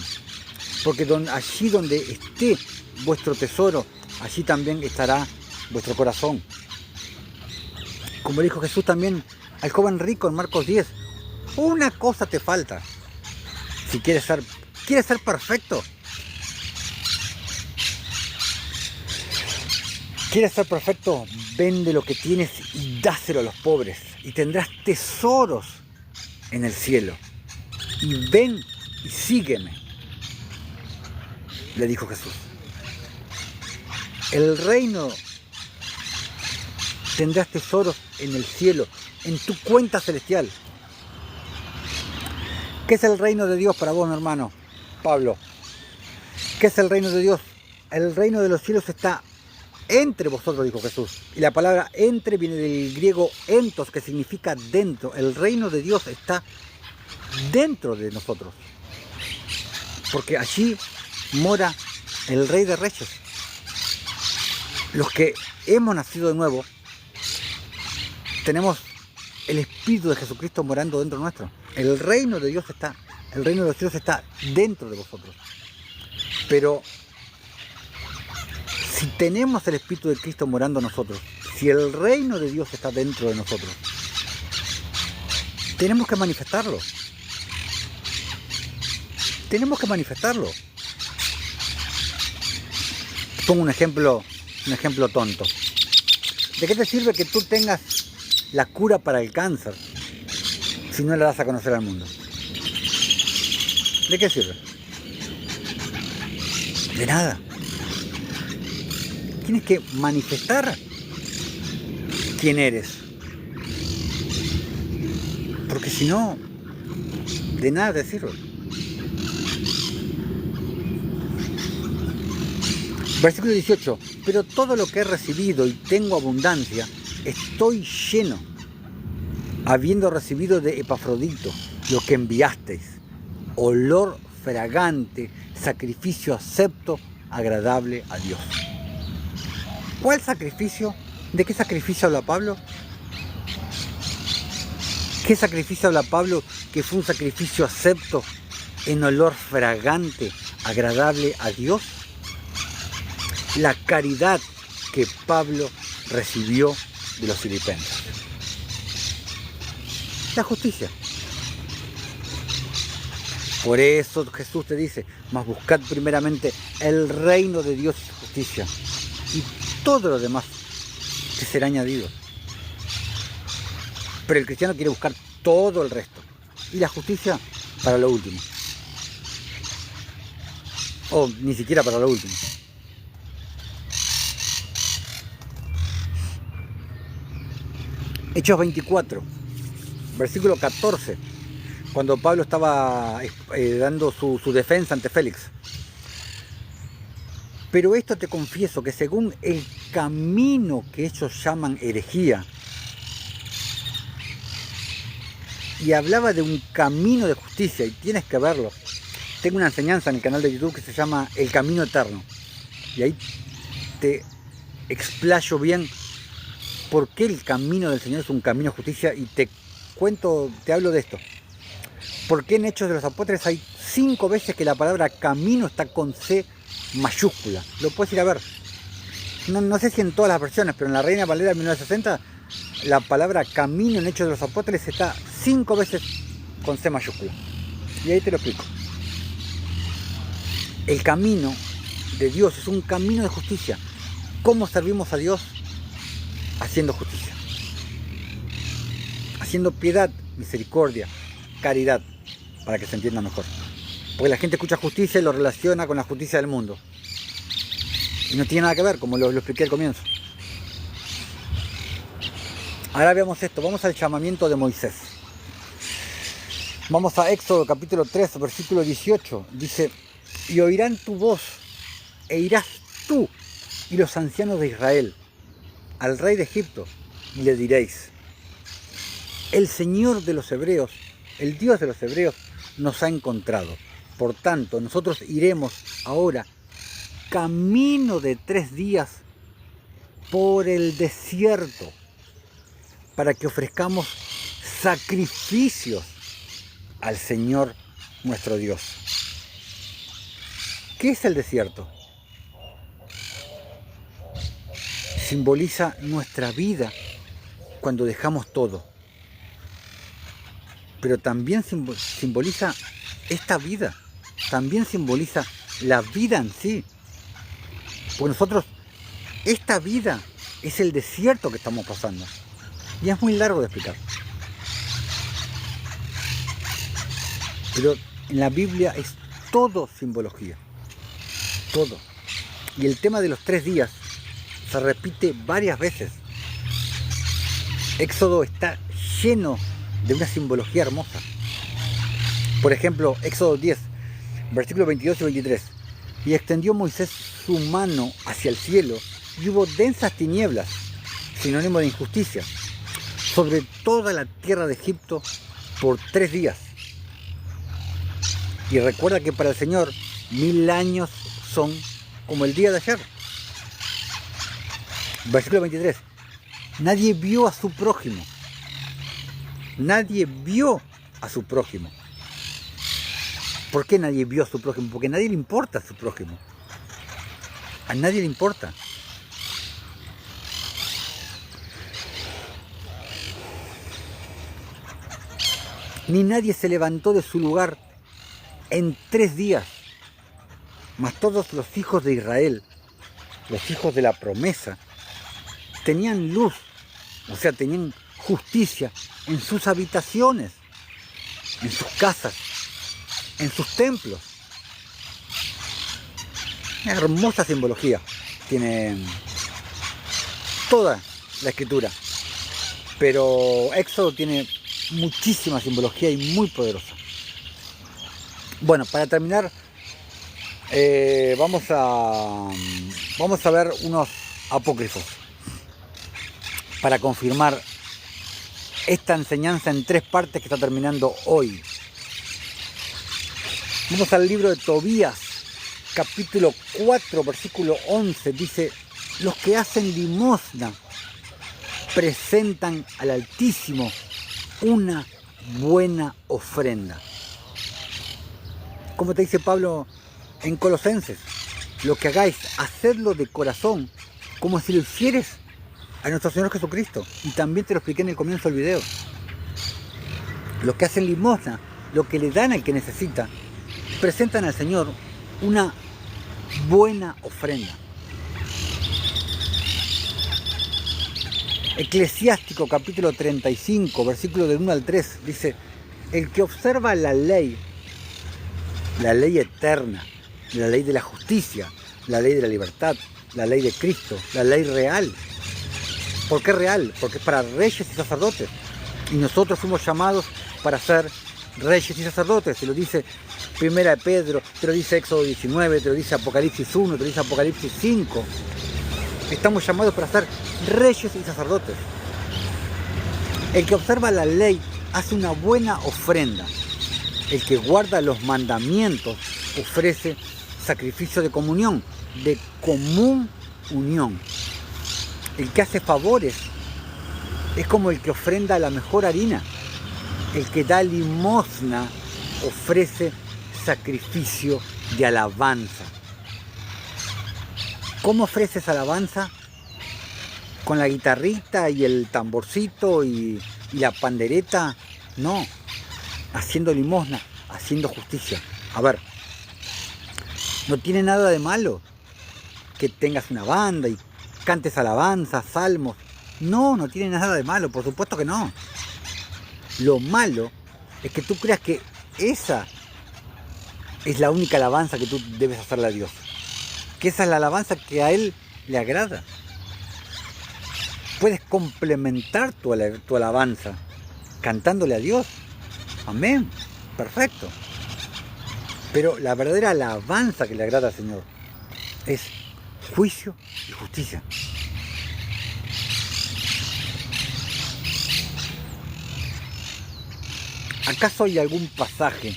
Porque allí donde esté vuestro tesoro, allí también estará vuestro corazón. Como dijo Jesús también al joven rico en Marcos 10, una cosa te falta. Si quieres ser perfecto, vende lo que tienes y dáselo a los pobres y tendrás tesoros en el cielo. Y ven y sígueme, le dijo Jesús. El reino, tendrás tesoros en el cielo, en tu cuenta celestial. ¿Qué es el reino de Dios para vos, mi hermano Pablo? ¿Qué es el reino de Dios? El reino de los cielos está entre vosotros, dijo Jesús. Y la palabra entre viene del griego entos, que significa dentro. El reino de Dios está dentro de nosotros. Porque allí mora el Rey de Reyes. Los que hemos nacido de nuevo, tenemos el Espíritu de Jesucristo morando dentro nuestro. El reino de Dios el reino de los cielos está dentro de vosotros. Pero si tenemos el Espíritu de Cristo morando en nosotros, si el reino de Dios está dentro de nosotros, tenemos que manifestarlo. Tenemos que manifestarlo. Pongo un ejemplo tonto. ¿De qué te sirve que tú tengas la cura para el cáncer si no la das a conocer al mundo? ¿De qué sirve? De nada. Tienes que manifestar quién eres. Porque si no, de nada te sirve. Versículo 18. Pero todo lo que he recibido y tengo abundancia, estoy lleno, habiendo recibido de Epafrodito lo que enviasteis, olor fragante, sacrificio acepto, agradable a Dios. ¿Cuál sacrificio? ¿De qué sacrificio habla Pablo? ¿Qué sacrificio habla Pablo? Que fue un sacrificio acepto en olor fragante, agradable a Dios. La caridad que Pablo recibió de los filipenses. La justicia. Por eso Jesús te dice, mas buscad primeramente el reino de Dios y su justicia, y todo lo demás te será añadido. Pero el cristiano quiere buscar todo el resto, y la justicia para lo último. O ni siquiera para lo último. Hechos 24, versículo 14, cuando Pablo estaba dando su defensa ante Félix. Pero esto te confieso, que según el camino que ellos llaman herejía, y hablaba de un camino de justicia, y tienes que verlo. Tengo una enseñanza en el canal de YouTube que se llama El Camino Eterno, y ahí te explayo bien por qué el camino del Señor es un camino de justicia, y te hablo de esto. ¿Por qué en Hechos de los Apóstoles hay 5 veces que la palabra camino está con C mayúscula? Lo puedes ir a ver. No sé si en todas las versiones, pero en la Reina Valera 1960 la palabra camino en Hechos de los Apóstoles está 5 veces con C mayúscula. Y ahí te lo explico. El camino de Dios es un camino de justicia. ¿Cómo servimos a Dios? Haciendo justicia. Haciendo piedad, misericordia, caridad, para que se entienda mejor. Porque la gente escucha justicia y lo relaciona con la justicia del mundo. Y no tiene nada que ver, como lo expliqué al comienzo. Ahora veamos esto, vamos al llamamiento de Moisés. Vamos a Éxodo capítulo 3, versículo 18. Dice, y oirán tu voz, e irás tú y los ancianos de Israel al rey de Egipto, y le diréis, el Señor de los Hebreos, el Dios de los Hebreos, nos ha encontrado. Por tanto, nosotros iremos ahora camino de 3 días por el desierto para que ofrezcamos sacrificios al Señor nuestro Dios. ¿Qué es el desierto? Simboliza nuestra vida cuando dejamos todo. Pero también simboliza esta vida. También simboliza la vida en sí. Porque nosotros, esta vida es el desierto que estamos pasando. Y es muy largo de explicar. Pero en la Biblia es todo simbología. Todo. Y el tema de los 3 días se repite varias veces. Éxodo está lleno de una simbología hermosa. Por ejemplo, Éxodo 10, versículos 22 y 23. Y extendió Moisés su mano hacia el cielo, y hubo densas tinieblas, sinónimo de injusticia, sobre toda la tierra de Egipto por 3 días. Y recuerda que para el Señor 1000 años son como el día de ayer. Versículo 23. Nadie vio a su prójimo. Nadie vio a su prójimo. ¿Por qué nadie vio a su prójimo? Porque a nadie le importa a su prójimo. A nadie le importa. Ni nadie se levantó de su lugar en 3 días. Mas todos los hijos de Israel, los hijos de la promesa, tenían luz, o sea, tenían justicia en sus habitaciones, en sus casas, en sus templos. Una hermosa simbología tiene toda la escritura, pero Éxodo tiene muchísima simbología y muy poderosa. Bueno, para terminar, vamos a ver unos apócrifos para confirmar esta enseñanza en 3 partes que está terminando hoy. Vamos al libro de Tobías, capítulo 4, versículo 11. Dice, los que hacen limosna presentan al Altísimo una buena ofrenda. Como te dice Pablo en Colosenses, lo que hagáis, hacedlo de corazón, como si lo hicieres a nuestro Señor Jesucristo. Y también te lo expliqué en el comienzo del video. Los que hacen limosna, lo que le dan al que necesita, presentan al Señor una buena ofrenda. Eclesiástico capítulo 35, versículo del 1 al 3, dice: el que observa la ley eterna, la ley de la justicia, la ley de la libertad, la ley de Cristo, la ley real. ¿Por qué real? Porque es para reyes y sacerdotes. Y nosotros fuimos llamados para ser reyes y sacerdotes. Se lo dice Primera de Pedro, te lo dice Éxodo 19, te lo dice Apocalipsis 1, te lo dice Apocalipsis 5. Estamos llamados para ser reyes y sacerdotes. El que observa la ley hace una buena ofrenda. El que guarda los mandamientos ofrece sacrificio de comunión, de común unión. El que hace favores es como el que ofrenda la mejor harina. El que da limosna ofrece sacrificio de alabanza. ¿Cómo ofreces alabanza? ¿Con la guitarrita y el tamborcito y la pandereta? No, haciendo limosna, haciendo justicia. A ver, no tiene nada de malo que tengas una banda y cantes alabanzas, salmos. No, no tiene nada de malo, por supuesto que no. Lo malo es que tú creas que esa es la única alabanza que tú debes hacerle a Dios. Que esa es la alabanza que a Él le agrada. Puedes complementar tu alabanza cantándole a Dios. Amén. Perfecto. Pero la verdadera alabanza que le agrada al Señor es juicio y justicia. ¿Acaso hay algún pasaje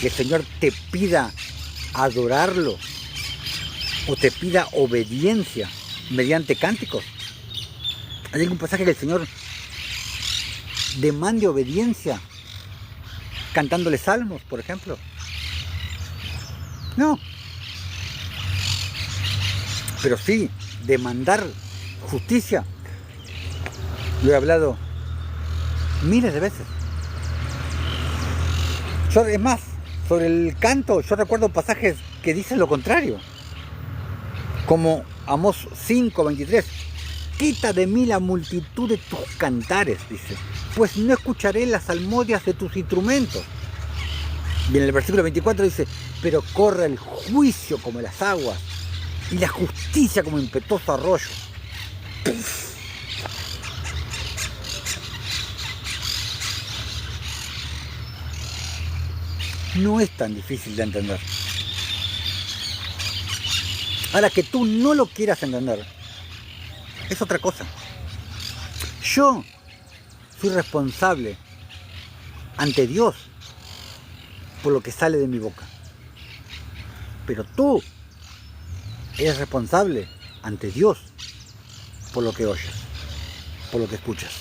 que el Señor te pida adorarlo o te pida obediencia mediante cánticos? ¿Hay algún pasaje que el Señor demande obediencia cantándole salmos, por ejemplo? No. Pero sí, demandar justicia. Lo he hablado miles de veces. Es más, sobre el canto, yo recuerdo pasajes que dicen lo contrario. Como Amós 5:23. Quita de mí la multitud de tus cantares, dice, pues no escucharé las salmodias de tus instrumentos. Y en el versículo 24 dice, pero corre el juicio como las aguas y la justicia como impetuoso arroyo. ¡Puf! No es tan difícil de entender. Ahora, que tú no lo quieras entender es otra cosa. Yo soy responsable ante Dios por lo que sale de mi boca. Pero tú eres responsable ante Dios por lo que oyes, por lo que escuchas.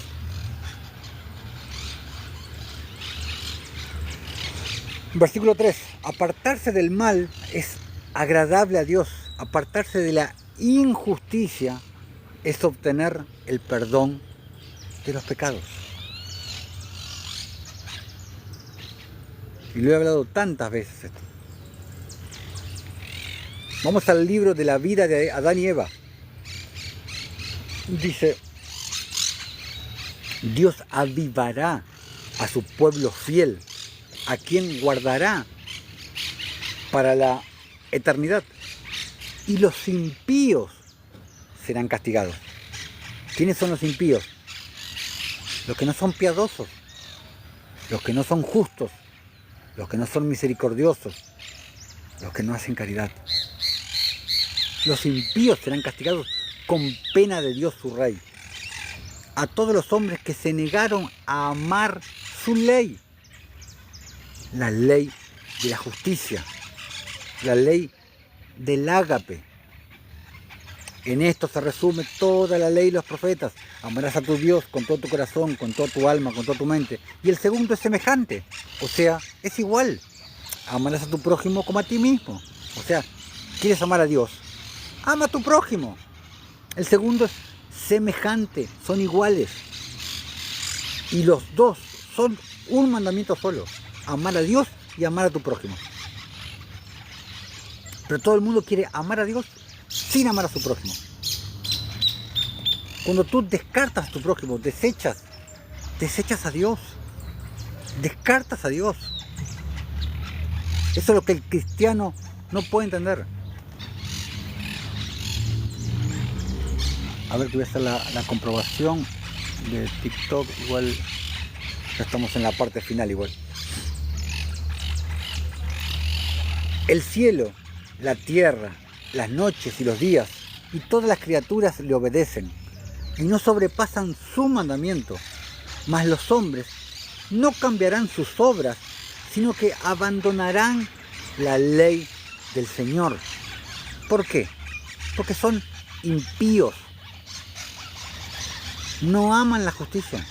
Versículo 3. Apartarse del mal es agradable a Dios. Apartarse de la injusticia es obtener el perdón de los pecados. Y lo he hablado tantas veces esto. Vamos al libro de la vida de Adán y Eva. Dice, Dios avivará a su pueblo fiel, a quien guardará para la eternidad. Y los impíos serán castigados. ¿Quiénes son los impíos? Los que no son piadosos, los que no son justos, los que no son misericordiosos, los que no hacen caridad. Los impíos serán castigados con pena de Dios su Rey. A todos los hombres que se negaron a amar su ley, la ley de la justicia, la ley del ágape. En esto se resume toda la ley y los profetas. Amarás a tu Dios con todo tu corazón, con toda tu alma, con toda tu mente. Y el segundo es semejante, o sea, es igual. Amarás a tu prójimo como a ti mismo. O sea, ¿quieres amar a Dios? Ama a tu prójimo. El segundo es semejante, son iguales. Y los dos son un mandamiento solo. Amar a Dios y amar a tu prójimo. Pero todo el mundo quiere amar a Dios sin amar a su prójimo. Cuando tú descartas a tu prójimo, desechas a Dios. Descartas a Dios. Eso es lo que el cristiano no puede entender. A ver que voy a hacer la comprobación de TikTok. Igual ya estamos en la parte final igual. El cielo, la tierra, las noches y los días y todas las criaturas le obedecen y no sobrepasan su mandamiento. Mas los hombres no cambiarán sus obras, sino que abandonarán la ley del Señor. ¿Por qué? Porque son impíos. No aman la justicia,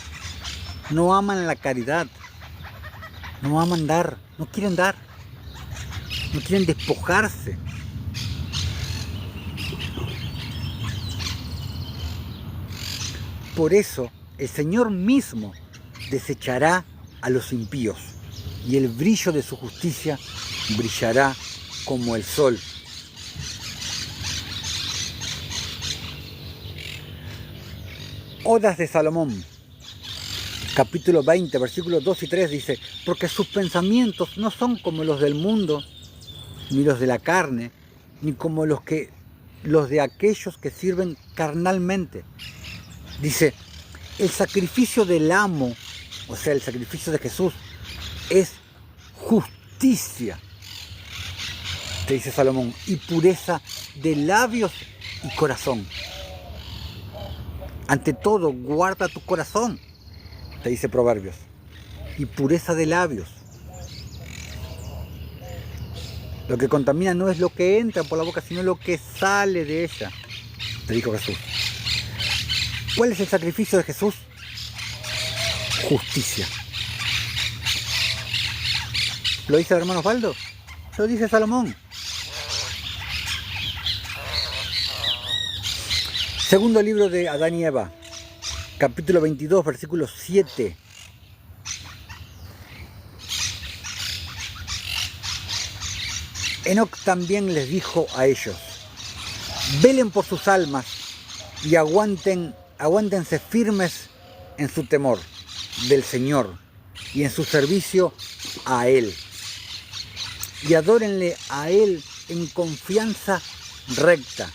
no aman la caridad, no aman dar, no quieren despojarse. Por eso el Señor mismo desechará a los impíos y el brillo de su justicia brillará como el sol. Odas de Salomón, capítulo 20, versículos 2 y 3 dice: porque sus pensamientos no son como los del mundo, ni los de la carne, ni como los de aquellos que sirven carnalmente. Dice, el sacrificio del amo, o sea, el sacrificio de Jesús, es justicia, te dice Salomón, y pureza de labios y corazón. Ante todo, guarda tu corazón, te dice Proverbios, y pureza de labios. Lo que contamina no es lo que entra por la boca, sino lo que sale de ella, te dijo Jesús. ¿Cuál es el sacrificio de Jesús? Justicia. ¿Lo dice el hermano Osvaldo? Lo dice Salomón. Segundo libro de Adán y Eva, capítulo 22, versículo 7. Enoc también les dijo a ellos: velen por sus almas y aguántense firmes en su temor del Señor y en su servicio a Él. Y adórenle a Él en confianza recta.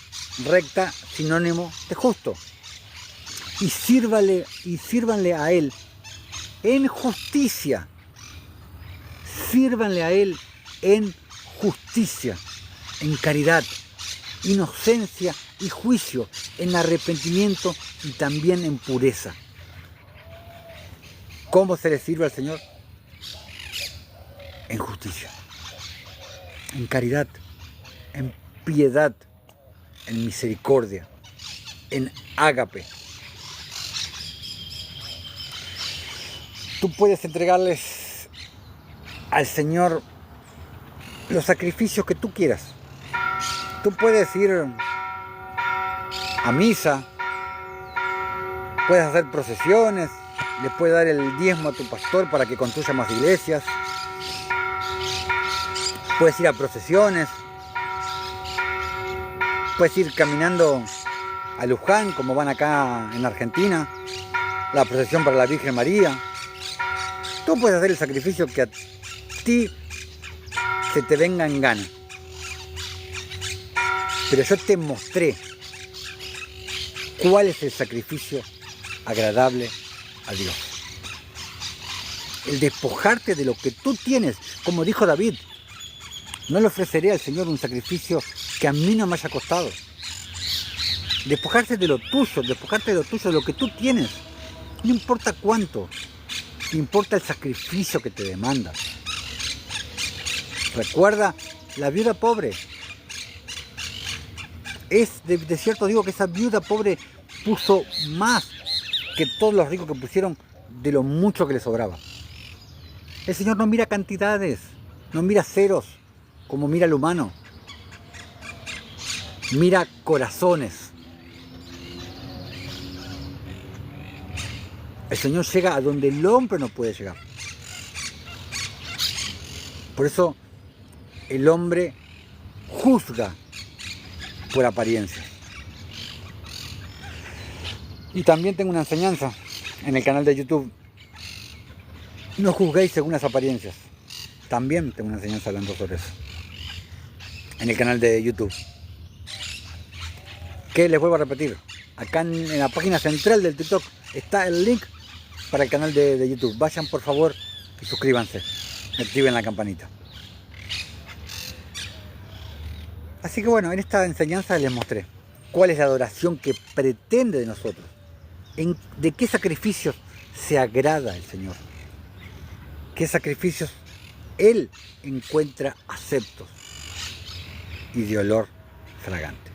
Recta, sinónimo de justo. Y sírvanle a Él en justicia. Sírvanle a Él en justicia, en caridad, inocencia y juicio, en arrepentimiento y también en pureza. ¿Cómo se le sirve al Señor? En justicia, en caridad, en piedad, en misericordia, en ágape. Tú puedes entregarles al Señor los sacrificios que tú quieras. Tú puedes ir a misa, puedes hacer procesiones, le puedes dar el diezmo a tu pastor para que construya más iglesias, puedes ir a procesiones, puedes ir caminando a Luján, como van acá en Argentina, la procesión para la Virgen María. Tú puedes hacer el sacrificio que a ti se te venga en gana. Pero yo te mostré cuál es el sacrificio agradable a Dios. El despojarte de lo que tú tienes, como dijo David: no le ofreceré al Señor un sacrificio que a mí no me haya costado. Despojarte de lo tuyo, de lo que tú tienes. No importa cuánto, importa el sacrificio que te demanda. Recuerda la viuda pobre. De cierto digo que esa viuda pobre puso más que todos los ricos que pusieron de lo mucho que le sobraba. El Señor no mira cantidades, no mira ceros como mira el humano. Mira corazones. El Señor llega a donde el hombre no puede llegar. Por eso el hombre juzga por apariencias. Y también tengo una enseñanza en el canal de YouTube. No juzguéis según las apariencias. También tengo una enseñanza hablando sobre eso. En el canal de YouTube. Que les vuelvo a repetir. Acá en la página central del TikTok está el link para el canal de YouTube. Vayan por favor y suscríbanse. Activen la campanita. Así que bueno, en esta enseñanza les mostré cuál es la adoración que pretende de nosotros. De qué sacrificios se agrada el Señor. Qué sacrificios Él encuentra aceptos y de olor fragante.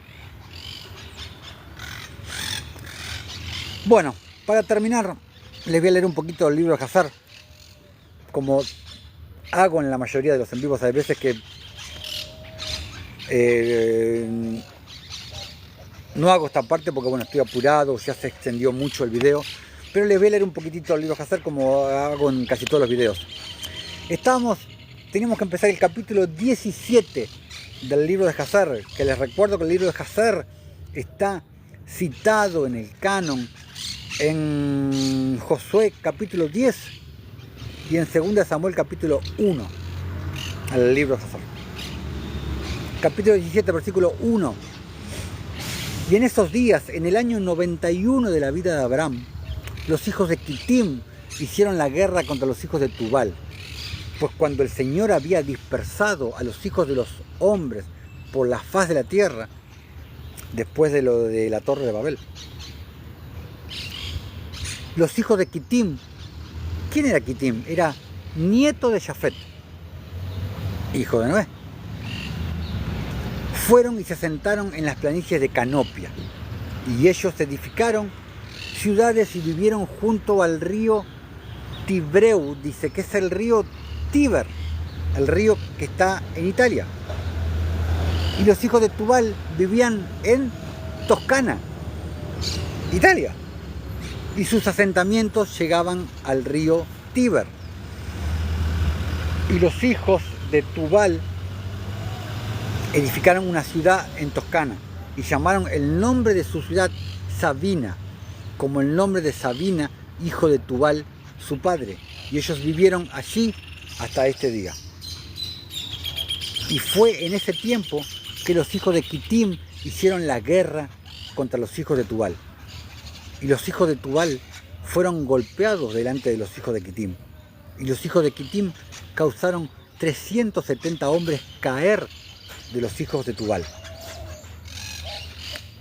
Bueno, para terminar, les voy a leer un poquito el libro de Hazar, como hago en la mayoría de los en vivos. Hay veces que no hago esta parte porque bueno, estoy apurado, ya se extendió mucho el video, pero les voy a leer un poquitito el libro de Hazar como hago en casi todos los videos. Teníamos que empezar el capítulo 17 del libro de Hazar, que les recuerdo que el libro de Hazar está citado en el canon en Josué capítulo 10 y en 2 Samuel capítulo 1, el libro de Hazar. Capítulo 17, versículo 1. Y en esos días, en el año 91 de la vida de Abraham, los hijos de Quitim hicieron la guerra contra los hijos de Tubal. Pues cuando el Señor había dispersado a los hijos de los hombres por la faz de la tierra, después de lo de la Torre de Babel. Los hijos de Quitim, ¿quién era Quitim? Era nieto de Jafet, hijo de Noé. Fueron y se asentaron en las planicies de Canopia, y ellos edificaron ciudades y vivieron junto al río Tibreu, dice que es el río Tíber, el río que está en Italia. Y los hijos de Tubal vivían en Toscana, Italia, y sus asentamientos llegaban al río Tíber. Y los hijos de Tubal edificaron una ciudad en Toscana y llamaron el nombre de su ciudad Sabina, como el nombre de Sabina, hijo de Tubal, su padre. Y ellos vivieron allí hasta este día. Y fue en ese tiempo que los hijos de Quitim hicieron la guerra contra los hijos de Tubal. Y los hijos de Tubal fueron golpeados delante de los hijos de Quitim. Y los hijos de Quitim causaron 370 hombres caer de los hijos de Tubal.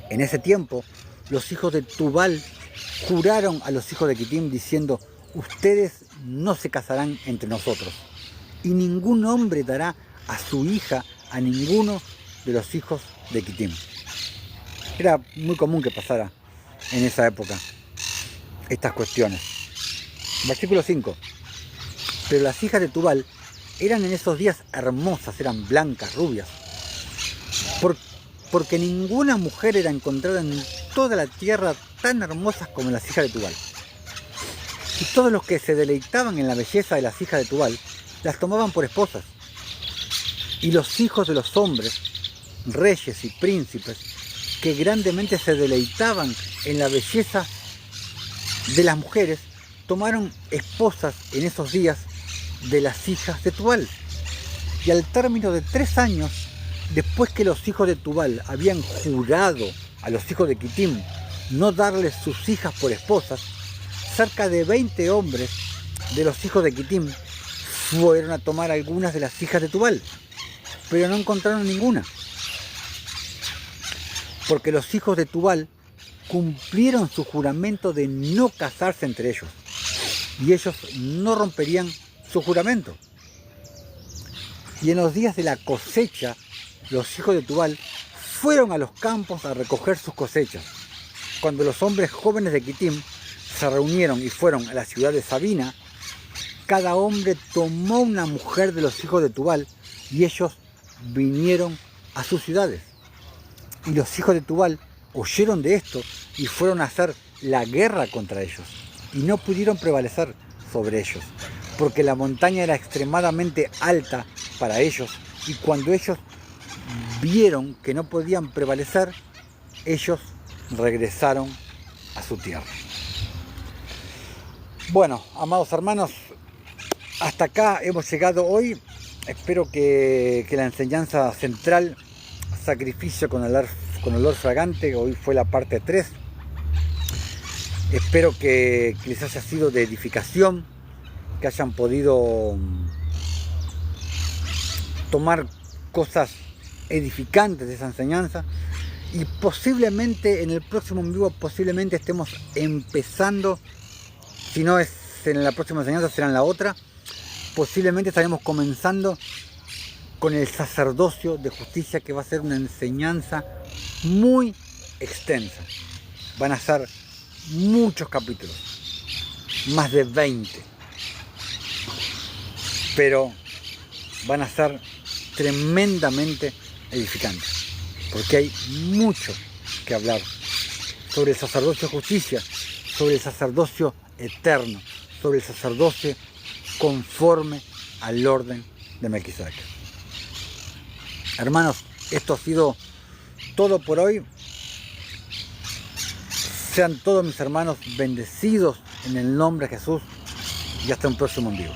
En ese tiempo, los hijos de Tubal juraron a los hijos de Quitim diciendo: ustedes no se casarán entre nosotros, y ningún hombre dará a su hija a ninguno de los hijos de Quitim. Era muy común que pasara en esa época estas cuestiones. Versículo 5. Pero las hijas de Tubal eran en esos días hermosas, eran blancas, rubias, porque ninguna mujer era encontrada en toda la tierra tan hermosas como las hijas de Tubal. Y todos los que se deleitaban en la belleza de las hijas de Tubal las tomaban por esposas. Y los hijos de los hombres, reyes y príncipes, que grandemente se deleitaban en la belleza de las mujeres, tomaron esposas en esos días de las hijas de Tubal. Y al término de 3 años, después que los hijos de Tubal habían jurado a los hijos de Quitim no darles sus hijas por esposas, cerca de 20 hombres de los hijos de Quitim fueron a tomar algunas de las hijas de Tubal, pero no encontraron ninguna, porque los hijos de Tubal cumplieron su juramento de no casarse entre ellos, y ellos no romperían su juramento. Y en los días de la cosecha, los hijos de Tubal fueron a los campos a recoger sus cosechas. Cuando los hombres jóvenes de Quitim se reunieron y fueron a la ciudad de Sabina, cada hombre tomó una mujer de los hijos de Tubal y ellos vinieron a sus ciudades. Y los hijos de Tubal oyeron de esto y fueron a hacer la guerra contra ellos. Y no pudieron prevalecer sobre ellos, porque la montaña era extremadamente alta para ellos. Y cuando ellos vieron que no podían prevalecer, ellos regresaron a su tierra. Bueno, amados hermanos, hasta acá hemos llegado hoy. Espero que la enseñanza central, sacrificio con olor fragante, hoy fue la parte 3. Espero que les haya sido de edificación, que hayan podido tomar cosas edificantes de esa enseñanza. Y posiblemente en el próximo en vivo, posiblemente estemos empezando, si no es en la próxima enseñanza, será en la otra. Posiblemente estaremos comenzando con el sacerdocio de justicia, que va a ser una enseñanza muy extensa. Van a ser muchos capítulos, más de 20. Pero van a ser tremendamente edificantes, porque hay mucho que hablar sobre el sacerdocio de justicia, sobre el sacerdocio eterno, sobre el sacerdocio conforme al orden de Melquisedec. Hermanos, esto ha sido todo por hoy. Sean todos mis hermanos bendecidos en el nombre de Jesús y hasta un próximo en vivo.